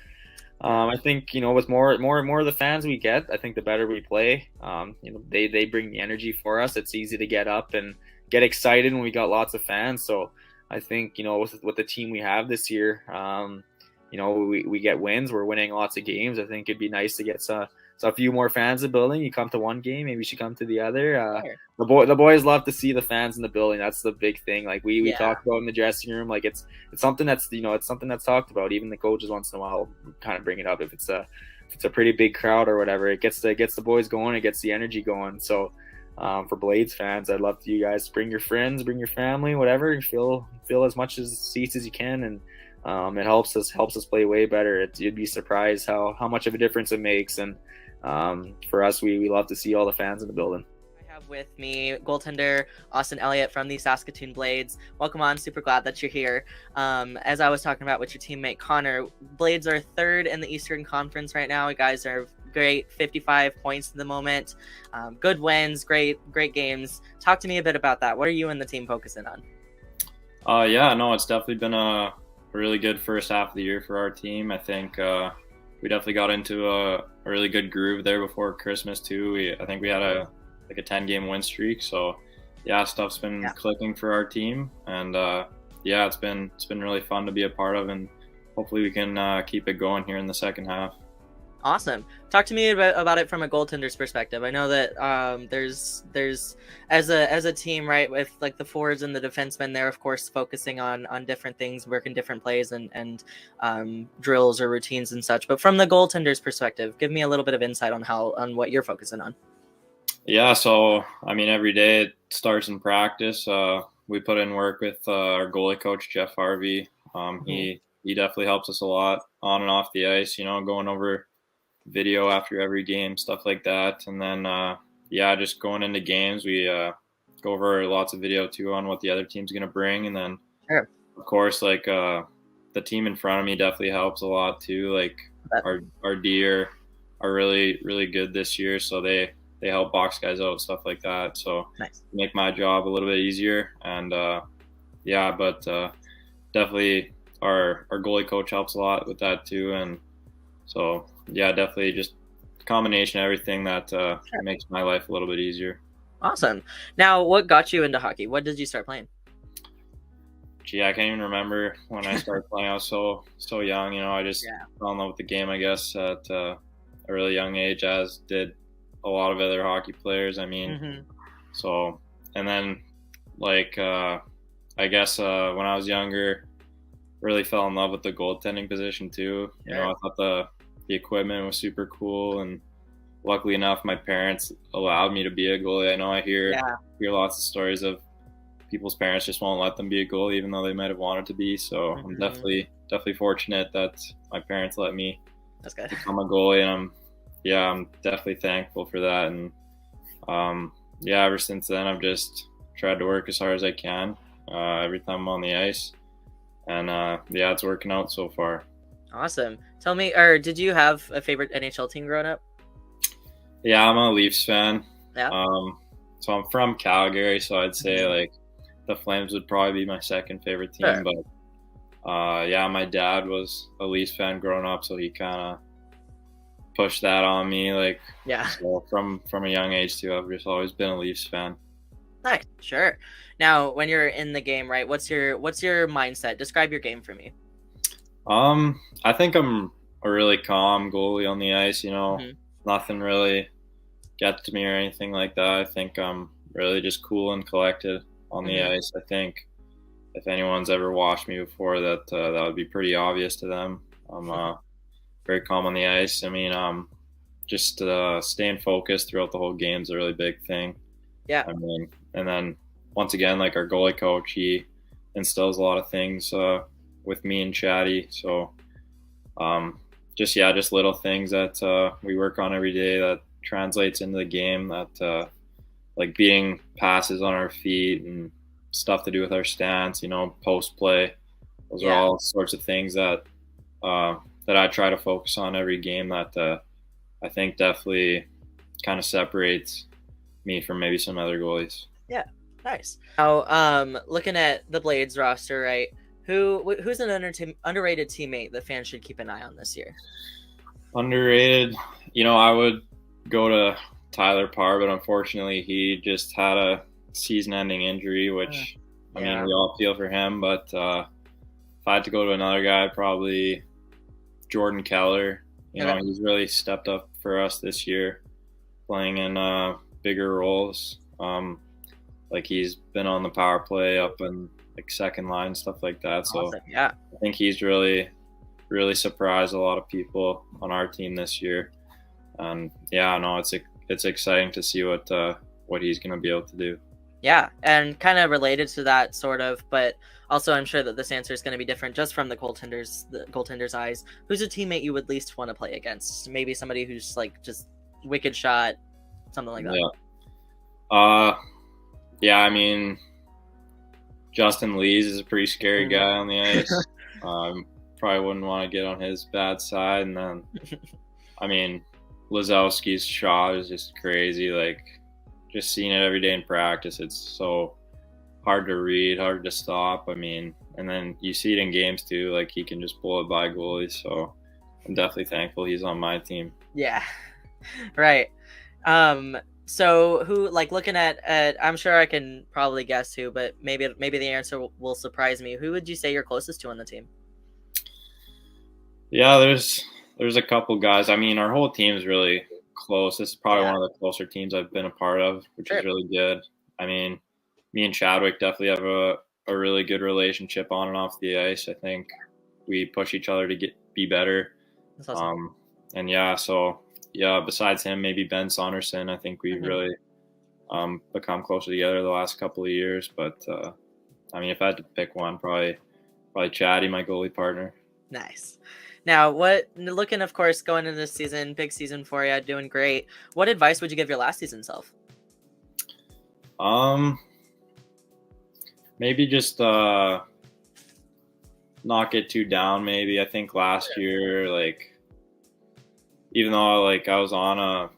I think with more of the fans we get, I think the better we play. They bring the energy for us. It's easy to get up and get excited when we got lots of fans. So I think with the team we have this year, we get wins. We're winning lots of games. I think it'd be nice to get a few more fans in the building. You come to one game, maybe you should come to the other. Sure. The boys love to see the fans in the building. That's the big thing. Like we Yeah. talk about in the dressing room. Like it's something that's it's something that's talked about. Even the coaches once in a while kind of bring it up if it's a pretty big crowd or whatever. It gets the boys going. It gets the energy going. So for Blades fans, I'd love you guys to bring your friends, bring your family, whatever. Fill as much seats as you can, and it helps us play way better. You'd be surprised how much of a difference it makes. And for us, we love to see all the fans in the building. I have with me goaltender Austin Elliott from the Saskatoon Blades. Welcome on. Super glad that you're here. As I was talking about with your teammate Connor, Blades are third in the Eastern Conference right now. You guys are great, 55 points at the moment. Good wins, great games. Talk to me a bit about that. What are you and the team focusing on? Yeah, no, it's definitely been a really good first half of the year for our team. I think we definitely got into a really good groove there before Christmas too. I think we had a 10-game win streak. So yeah, stuff's been clicking for our team, and it's been really fun to be a part of, and hopefully we can keep it going here in the second half. Awesome. Talk to me about it from a goaltender's perspective. I know that there's as a team, right, with like the forwards and the defensemen, they're of course focusing on different things, working different plays and drills or routines and such. But from the goaltender's perspective, give me a little bit of insight on what you're focusing on. Yeah, so I mean, every day it starts in practice. We put in work with our goalie coach Jeff Harvey. He definitely helps us a lot on and off the ice. Going over video after every game, stuff like that. And then just going into games, we go over lots of video too on what the other team's going to bring. And then of course, like the team in front of me definitely helps a lot too. Like our D are really, really good this year, so they help box guys out, stuff like that. So make my job a little bit easier. And definitely our goalie coach helps a lot with that too. And so yeah, definitely just a combination of everything that makes my life a little bit easier. Awesome. Now, what got you into hockey? What did you start playing? Gee, I can't even remember when I started playing. I was so young. I just fell in love with the game, I guess, at a really young age, as did a lot of other hockey players. I mean, so, and then like I guess when I was younger, really fell in love with the goaltending position too. You know, I thought the equipment was super cool, and luckily enough, my parents allowed me to be a goalie. I know I hear lots of stories of people's parents just won't let them be a goalie, even though they might have wanted to be. So I'm definitely fortunate that my parents let me become a goalie, and I'm definitely thankful for that. And ever since then, I've just tried to work as hard as I can every time I'm on the ice, and it's working out so far. Awesome. Tell me, or did you have a favorite NHL team growing up? Yeah, I'm a Leafs fan. Yeah. So I'm from Calgary, so I'd say like the Flames would probably be my second favorite team. Sure. But my dad was a Leafs fan growing up, so he kind of pushed that on me. So from a young age too, I've just always been a Leafs fan. Nice. Sure. Now, when you're in the game, right? What's your mindset? Describe your game for me. I think I'm a really calm goalie on the ice. You know, nothing really gets to me or anything like that. I think I'm really just cool and collected on the ice. I think if anyone's ever watched me before, that would be pretty obvious to them. I'm very calm on the ice. I mean, just staying focused throughout the whole game is a really big thing. Yeah. I mean, and then once again, like our goalie coach, he instills a lot of things with me and Chatty. So just little things that we work on every day that translates into the game, that like beating passes on our feet and stuff to do with our stance, you know, post play. Those are all sorts of things that I try to focus on every game, that I think definitely kind of separates me from maybe some other goalies. Yeah, nice. Now, looking at the Blades roster, right? Who's an underrated teammate that fans should keep an eye on this year? Underrated, you know, I would go to Tyler Parr, but unfortunately he just had a season-ending injury, which I mean, we all feel for him. But if I had to go to another guy, probably Jordan Keller. You know, he's really stepped up for us this year, playing in bigger roles. Like he's been on the power play up in like second line, stuff like that. So awesome. Yeah, I think he's really surprised a lot of people on our team this year. And it's exciting to see what he's going to be able to do. Yeah, and kind of related to that, sort of, but also I'm sure that this answer is going to be different just from the goaltender's eyes. Who's a teammate you would least want to play against? Maybe somebody who's like just wicked shot, something like that. I mean, Justin Lees is a pretty scary guy on the ice. Probably wouldn't want to get on his bad side. And then, I mean, Lazowski's shot is just crazy. Like, just seeing it every day in practice, it's so hard to read, hard to stop. I mean, and then you see it in games too. Like, he can just blow it by goalies. So I'm definitely thankful he's on my team. Yeah, right. So who, like, looking at I'm sure I can probably guess who, but maybe the answer will surprise me. Who would you say you're closest to on the team? Yeah, there's a couple guys. I mean, our whole team is really close. This is probably one of the closer teams I've been a part of, which is really good. I mean, me and Chadwick definitely have a really good relationship on and off the ice. I think we push each other to be better. That's awesome. Besides him, maybe Ben Saunderson. I think we've really become closer together the last couple of years. But I mean, if I had to pick one, probably Chatty, my goalie partner. Nice. Now, looking, of course, going into this season, big season for you, doing great. What advice would you give your last season self? Maybe just not get too down. Maybe I think last year, like, even though like I was on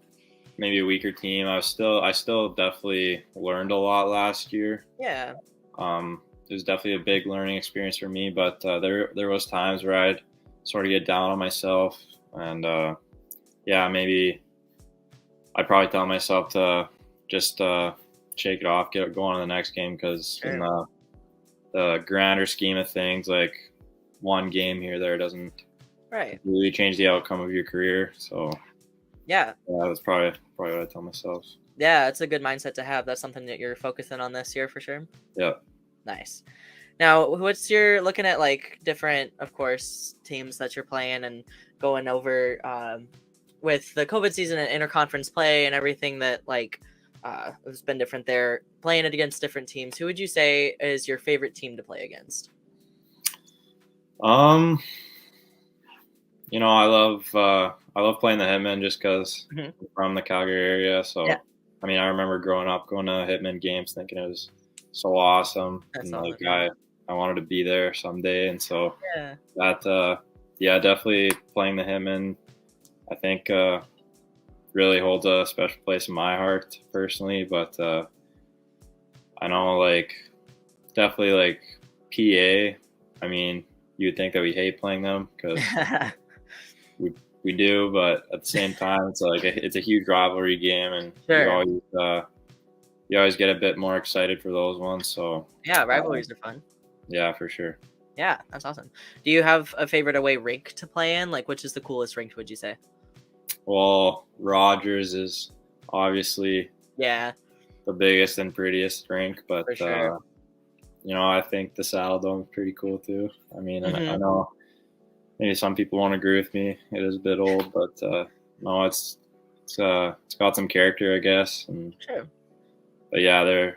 maybe a weaker team, I still definitely learned a lot last year. Yeah. It was definitely a big learning experience for me, but there was times where I'd sort of get down on myself, and maybe I'd probably tell myself to just shake it off, go on to the next game, because in the grander scheme of things, like one game here there doesn't really change the outcome of your career. So that's probably what I tell myself. Yeah, it's a good mindset to have. That's something that you're focusing on this year for sure. Yeah. Nice. Now, what's your looking at like different, of course, teams that you're playing and going over with the COVID season and interconference play and everything that like has been different there, playing it against different teams. Who would you say is your favorite team to play against? You know, I love playing the Hitmen just because I'm from the Calgary area. So, Yeah. I mean, I remember growing up going to Hitmen games, thinking it was so awesome, That's and awesome. like I wanted to be there someday. And so Yeah. that definitely playing the Hitmen, I think really holds a special place in my heart personally. But I know like definitely like PA. I mean, you'd think that we hate playing them because we do, but at the same time, it's like it's a huge rivalry game, and Sure. you always get a bit more excited for those ones. So Yeah, rivalries are fun. yeah, for sure. Yeah, that's awesome. Do you have a favorite away rink to play in? Like, which is the coolest rink, would you say? Well, Rogers is obviously Yeah, the biggest and prettiest rink, but for sure. you know, I think the Saddle Dome is pretty cool too. I mean, I Mhm. know maybe some people won't agree with me. It is a bit old, but no, it's got some character, I guess. And Sure. but yeah,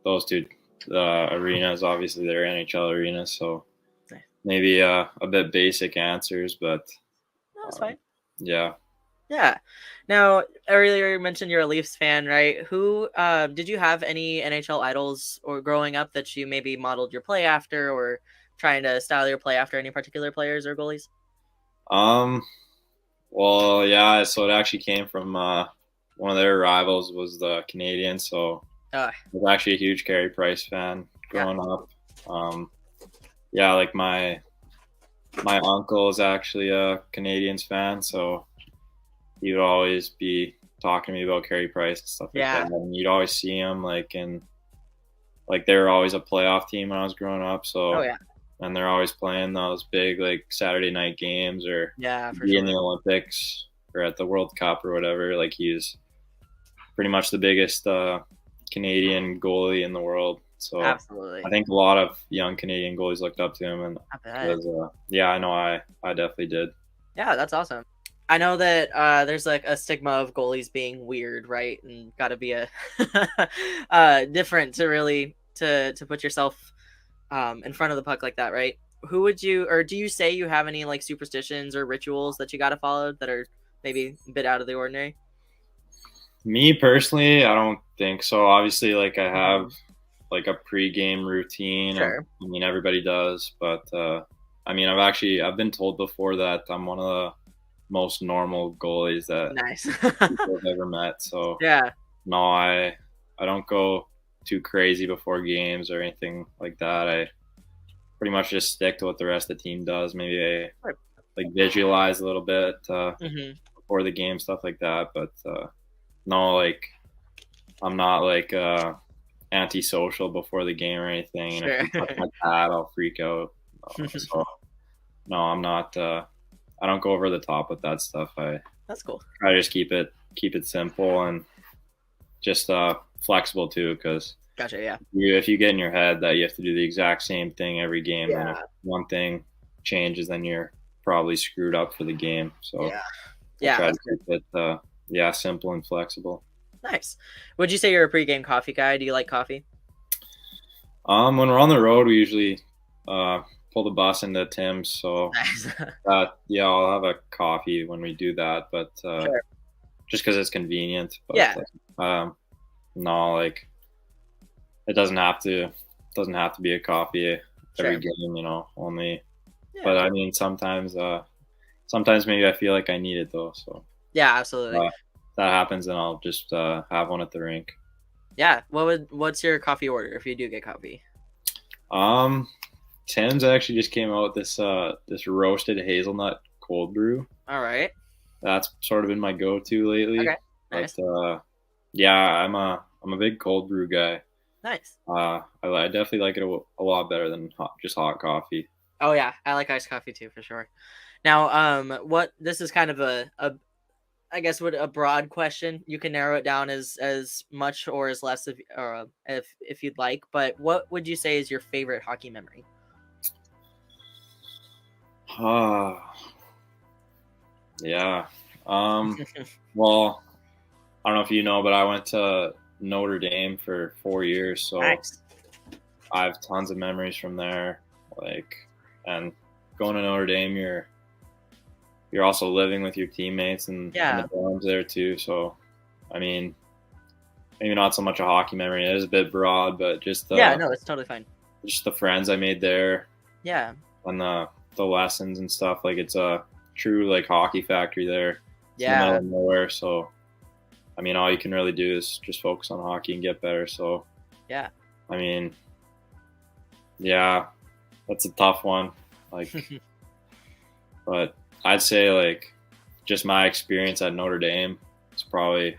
those two arenas. Obviously, they're NHL arenas, so Nice. maybe a bit basic answers, but No, that's fine. yeah. Yeah. Now, earlier you mentioned you're a Leafs fan, right? Who did you have any NHL idols or growing up that you maybe modeled your play after, or trying to style your play after any particular players or goalies? Well, yeah. So it actually came from one of their rivals was the Canadiens. So Uh, I was actually a huge Carey Price fan growing up. Yeah, like my uncle is actually a Canadiens fan, so he would always be talking to me about Carey Price and stuff like Yeah. that. And you'd always see him like they were always a playoff team when I was growing up. So Oh yeah. and they're always playing those big like Saturday night games or Yeah, for be in sure. the Olympics or at the World Cup or whatever. Like he's pretty much the biggest Canadian goalie in the world. So Absolutely. I think a lot of young Canadian goalies looked up to him, and I bet. yeah, I know I definitely did. Yeah, that's awesome. I know that there's like a stigma of goalies being weird, right? And got to be a different to really to put yourself in front of the puck like that, right? Who would you, or do you say you have any like superstitions or rituals that you got to follow that are maybe a bit out of the ordinary? Me personally, I don't think so. Obviously, like I have like a pre-game routine. Sure. I mean, everybody does, but I mean, I've been told before that I'm one of the most normal goalies that Nice. people have ever met. So Yeah. no, I don't go too crazy before games or anything like that. I pretty much just stick to what the rest of the team does. Maybe I Right. like visualize a little bit hmm before the game, stuff like that. But no, like I'm not like antisocial before the game or anything. And if Sure. you touch my pad, I'll freak out. So no, I'm not. I don't go over the top with that stuff. I That's cool. try to just keep it simple and just flexible too. Because Gotcha. Yeah. if you get in your head that you have to do the exact same thing every game, then if Yeah. one thing changes, then you're probably screwed up for the game. So Yeah. I Yeah. try to That's good. keep it simple and flexible. Nice. Would you say you're a pregame coffee guy? Do you like coffee? When we're on the road, we usually pull the bus into Tim's. So Nice. yeah, I'll have a coffee when we do that, but Sure. just because it's convenient. But, Yeah. no, like it doesn't have to be a coffee every Sure. game, you know. Only, Yeah. but I mean sometimes maybe I feel like I need it though. So Yeah. Absolutely. if that happens, then I'll just have one at the rink. Yeah. What's your coffee order if you do get coffee? Tim's actually just came out with this roasted hazelnut cold brew. All right. That's sort of been my go-to lately. Okay. Nice. But yeah, I'm a big cold brew guy. Nice. I definitely like it a lot better than just hot coffee. Oh yeah, I like iced coffee too for sure. Now, this is kind of a I guess would a broad question. You can narrow it down as much or as less if you'd like. But what would you say is your favorite hockey memory? Yeah. Well, I don't know if you know, but I went to Notre Dame for 4 years, so Nice. I have tons of memories from there. And going to Notre Dame, you're also living with your teammates and Yeah. the dorms there too. So, I mean, maybe not so much a hockey memory. It is a bit broad, but just Yeah, no, it's totally fine. just the friends I made there Yeah. and the lessons and stuff. Like, it's a true like hockey factory there. It's in the middle Yeah. of nowhere. So, I mean, all you can really do is just focus on hockey and get better. So, Yeah. I mean, yeah, that's a tough one. Like, but I'd say like just my experience at Notre Dame is probably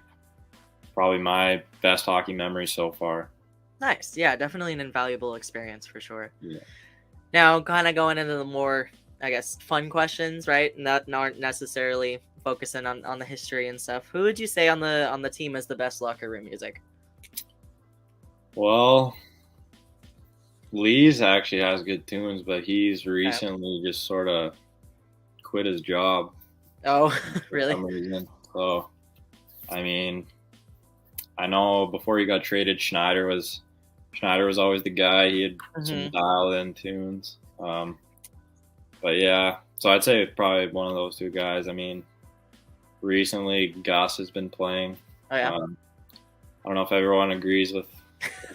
my best hockey memory so far. Nice. Yeah, definitely an invaluable experience for sure. Yeah. Now, kind of going into the more, I guess, fun questions, right? Not necessarily focusing on the history and stuff. Who would you say on the team is the best locker room music? Well, Lee's actually has good tunes, but he's recently just sort of quit his job. Oh, For really? some reason. So, I mean, I know before he got traded, Schneider was always the guy. He had some dialed-in tunes. But yeah, so I'd say probably one of those two guys. I mean, recently Gus has been playing. Oh yeah. I don't know if everyone agrees with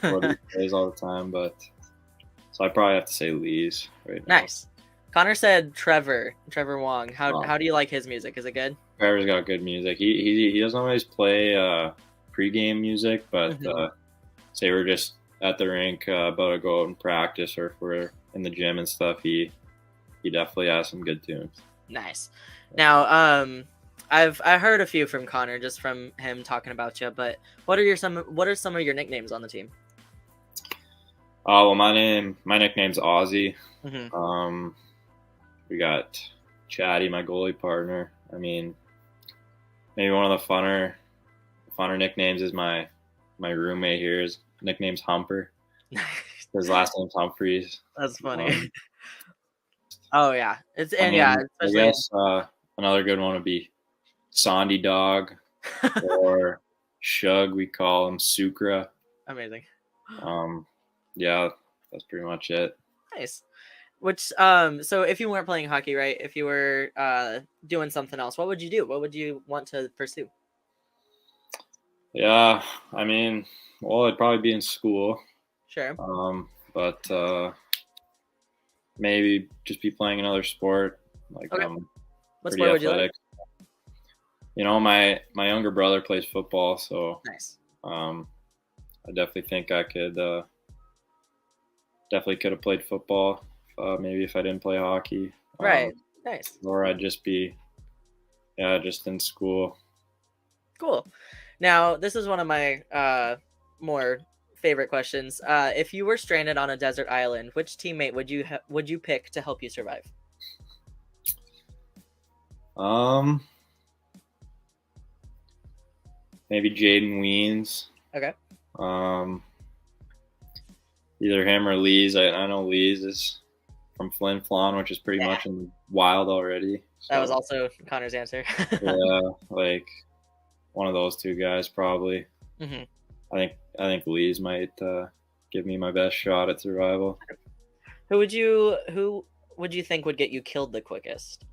what he plays all the time, but so I probably have to say Lee's right now. Nice. Connor said Trevor Wong. How do you like his music? Is it good? Trevor's got good music. He doesn't always play pregame music, but say we're just at the rink about to go out and practice, or if we're in the gym and stuff, he definitely has some good tunes. Nice. Now, I heard a few from Connor just from him talking about you, but what are some of your nicknames on the team? Oh, well, my nickname's Aussie. Mm-hmm. We got Chatty, my goalie partner. I mean, maybe one of the funner nicknames is my roommate here. His nickname's Humper. His last name's Humphreys. That's funny. Oh yeah, I guess another good one would be Sandy Dog or Shug. We call him Sucra. Amazing. Yeah, that's pretty much it. Nice. Which so if you weren't playing hockey, right? If you were doing something else, what would you do? What would you want to pursue? Yeah, I mean, well, I'd probably be in school. Sure. But maybe just be playing another sport. Like, Okay. What pretty sport would athletic. You like? My younger brother plays football, so Nice. I definitely think I could have played football. Maybe if I didn't play hockey. Right. Nice. Or I'd just be, just in school. Cool. Now, this is one of my more favorite questions. If you were stranded on a desert island, which teammate would you pick to help you survive? Maybe Jaden Weens. Okay. Either him or Lee's. I know Lee's is from Flin Flon, which is pretty much in the wild already. So, That was also Connor's answer. yeah, like one of those two guys probably. Mm-hmm. I think Lee's might give me my best shot at survival. Who would you think would get you killed the quickest?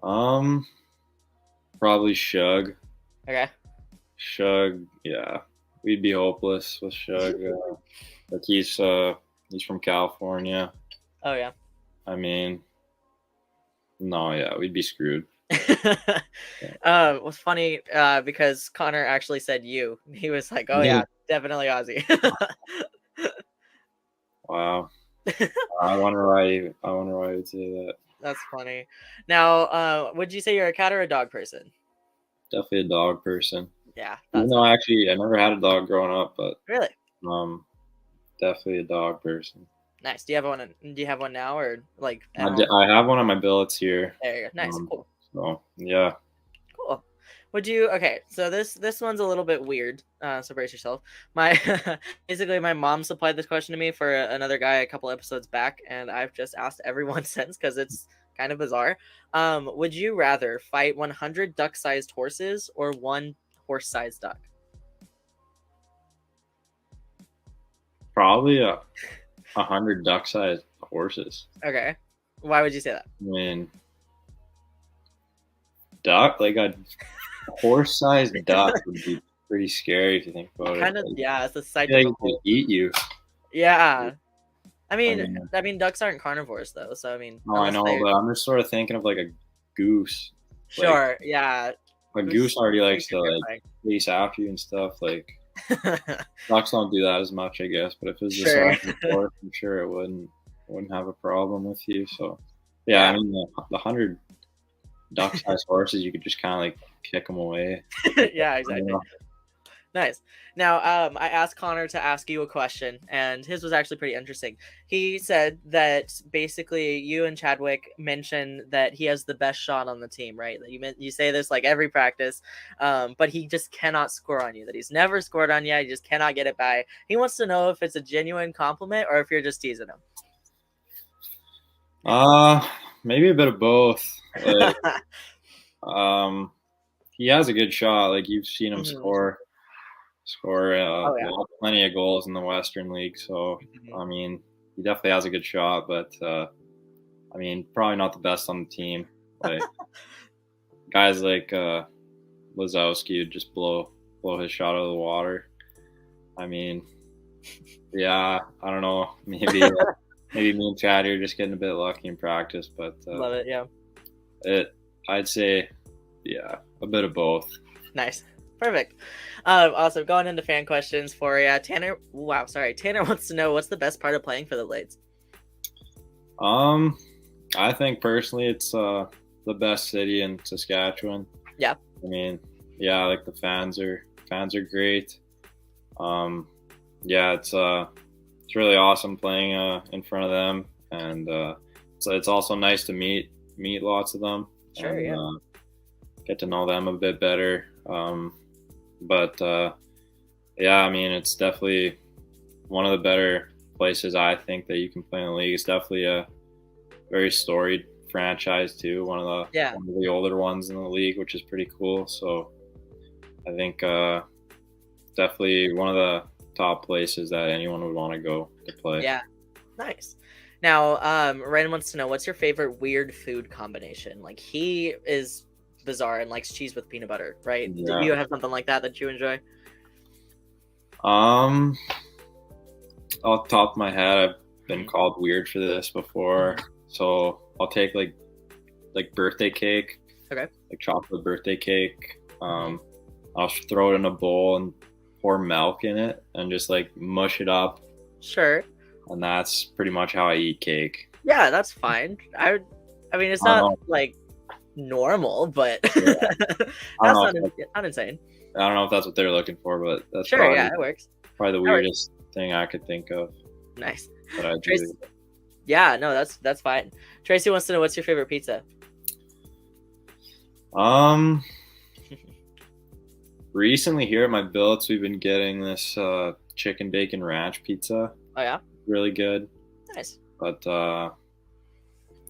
Probably Shug. Okay. Shug, yeah, we'd be hopeless with Shug. Like he's from California. Oh yeah. I mean, no, yeah, we'd be screwed. It was funny because Connor actually said you. He was like, "Oh yeah, definitely Aussie." Wow. I wonder why he would say that. That's funny. Now, would you say you're a cat or a dog person? Definitely a dog person. Yeah. Even though I never had a dog growing up, but Really? definitely a dog person. Nice. Do you have one now, or like? I have one on my billets here. There you go. Nice. Cool. So yeah. Cool. Would you? Okay, so this one's a little bit weird. So brace yourself. My basically my mom supplied this question to me for another guy a couple episodes back, and I've just asked everyone since because it's kind of bizarre. Would you rather fight 100 duck-sized horses or one horse-sized duck? Probably 100 duck-sized horses. Okay, why would you say that? I mean, duck, like a horse-sized duck would be pretty scary if you think about it. Kind of, Like, yeah. It's a sight. I feel like it could eat you. Yeah. I mean- mean, ducks aren't carnivores though, so I mean. Oh, I know, but I'm just sort of thinking of like a goose. Sure. Yeah. A goose already likes to like chase after you and stuff. Like ducks don't do that as much, I guess. But if it was just Sure. off the court, I'm sure it wouldn't have a problem with you. So yeah, I mean the 100 duck-sized horses, you could just kind of like kick them away. Yeah, exactly. Nice. Now, I asked Connor to ask you a question, and his was actually pretty interesting. He said that basically you and Chadwick mentioned that he has the best shot on the team, right? That you say this like every practice, but he just cannot score on you. That he's never scored on you. He just cannot get it by. He wants to know if it's a genuine compliment or if you're just teasing him. Maybe a bit of both. Like, he has a good shot. Like you've seen him score plenty of goals in the Western League. So I mean, he definitely has a good shot, but I mean, probably not the best on the team. Like guys like Lazowski would just blow his shot out of the water. I mean, yeah, I don't know. Maybe me and Chad are just getting a bit lucky in practice, but Love it. Yeah. I'd say, yeah, a bit of both. Nice. Perfect. Awesome. Going into fan questions for Tanner. Wow, sorry. Tanner wants to know, what's the best part of playing for the Blades? I think personally it's the best city in Saskatchewan. Yeah. I mean, yeah, like the fans are great. Yeah, it's really awesome playing in front of them, and so it's also nice to meet lots of them. Sure, and, yeah. Get to know them a bit better. But yeah, I mean, it's definitely one of the better places I think that you can play in the league. It's definitely a very storied franchise too. One of the older ones in the league, which is pretty cool. So I think definitely one of the top places that anyone would want to go to play. Yeah, nice. Now, Ryan wants to know, what's your favorite weird food combination? Like, he is bizarre and likes cheese with peanut butter, right? Yeah. Do you have something like that you enjoy? Off the top of my head, I've been called weird for this before. So I'll take like birthday cake. Okay. Like chocolate birthday cake. I'll throw it in a bowl and pour milk in it and just like mush it up. Sure. And that's pretty much how I eat cake. Yeah, that's fine. I mean, it's not like normal, but that's not insane. I don't know if that's what they're looking for, but that's sure. Yeah, it works. Probably the weirdest thing I could think of. Nice. That I Tracy, do. yeah, no, that's fine. Tracy wants to know, what's your favorite pizza? Recently here at my billets, we've been getting this chicken bacon ranch pizza. Oh yeah, really good. Nice. But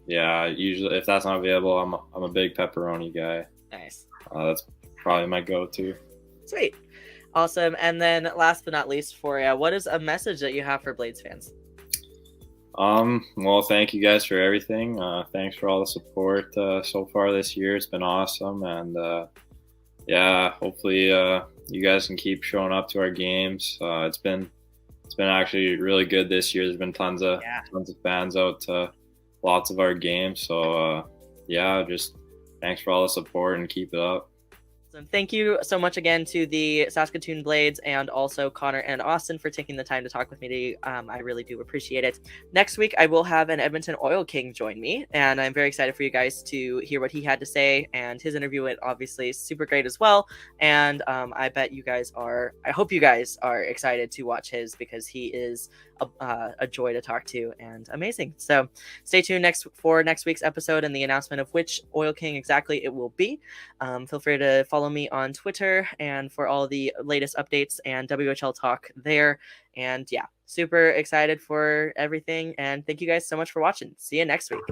yeah, usually if that's not available, I'm a big pepperoni guy. Nice. That's probably my go-to. Sweet. Awesome. And then last but not least for you, what is a message that you have for Blades fans? Well, thank you guys for everything. Thanks for all the support so far this year. It's been awesome, and yeah, hopefully you guys can keep showing up to our games. It's been actually really good this year. There's been tons of fans out to lots of our games. So yeah, just thanks for all the support and keep it up. Thank you so much again to the Saskatoon Blades and also Connor and Austin for taking the time to talk with me today. I really do appreciate it. Next week, I will have an Edmonton Oil King join me, and I'm very excited for you guys to hear what he had to say. And his interview went obviously super great as well. And I hope you guys are excited to watch his, because he is a joy to talk to and amazing. So stay tuned for next week's episode and the announcement of which Oil King exactly it will be. Feel free to follow follow me on Twitter and for all the latest updates and WHL talk there. And yeah, super excited for everything. And thank you guys so much for watching. See you next week.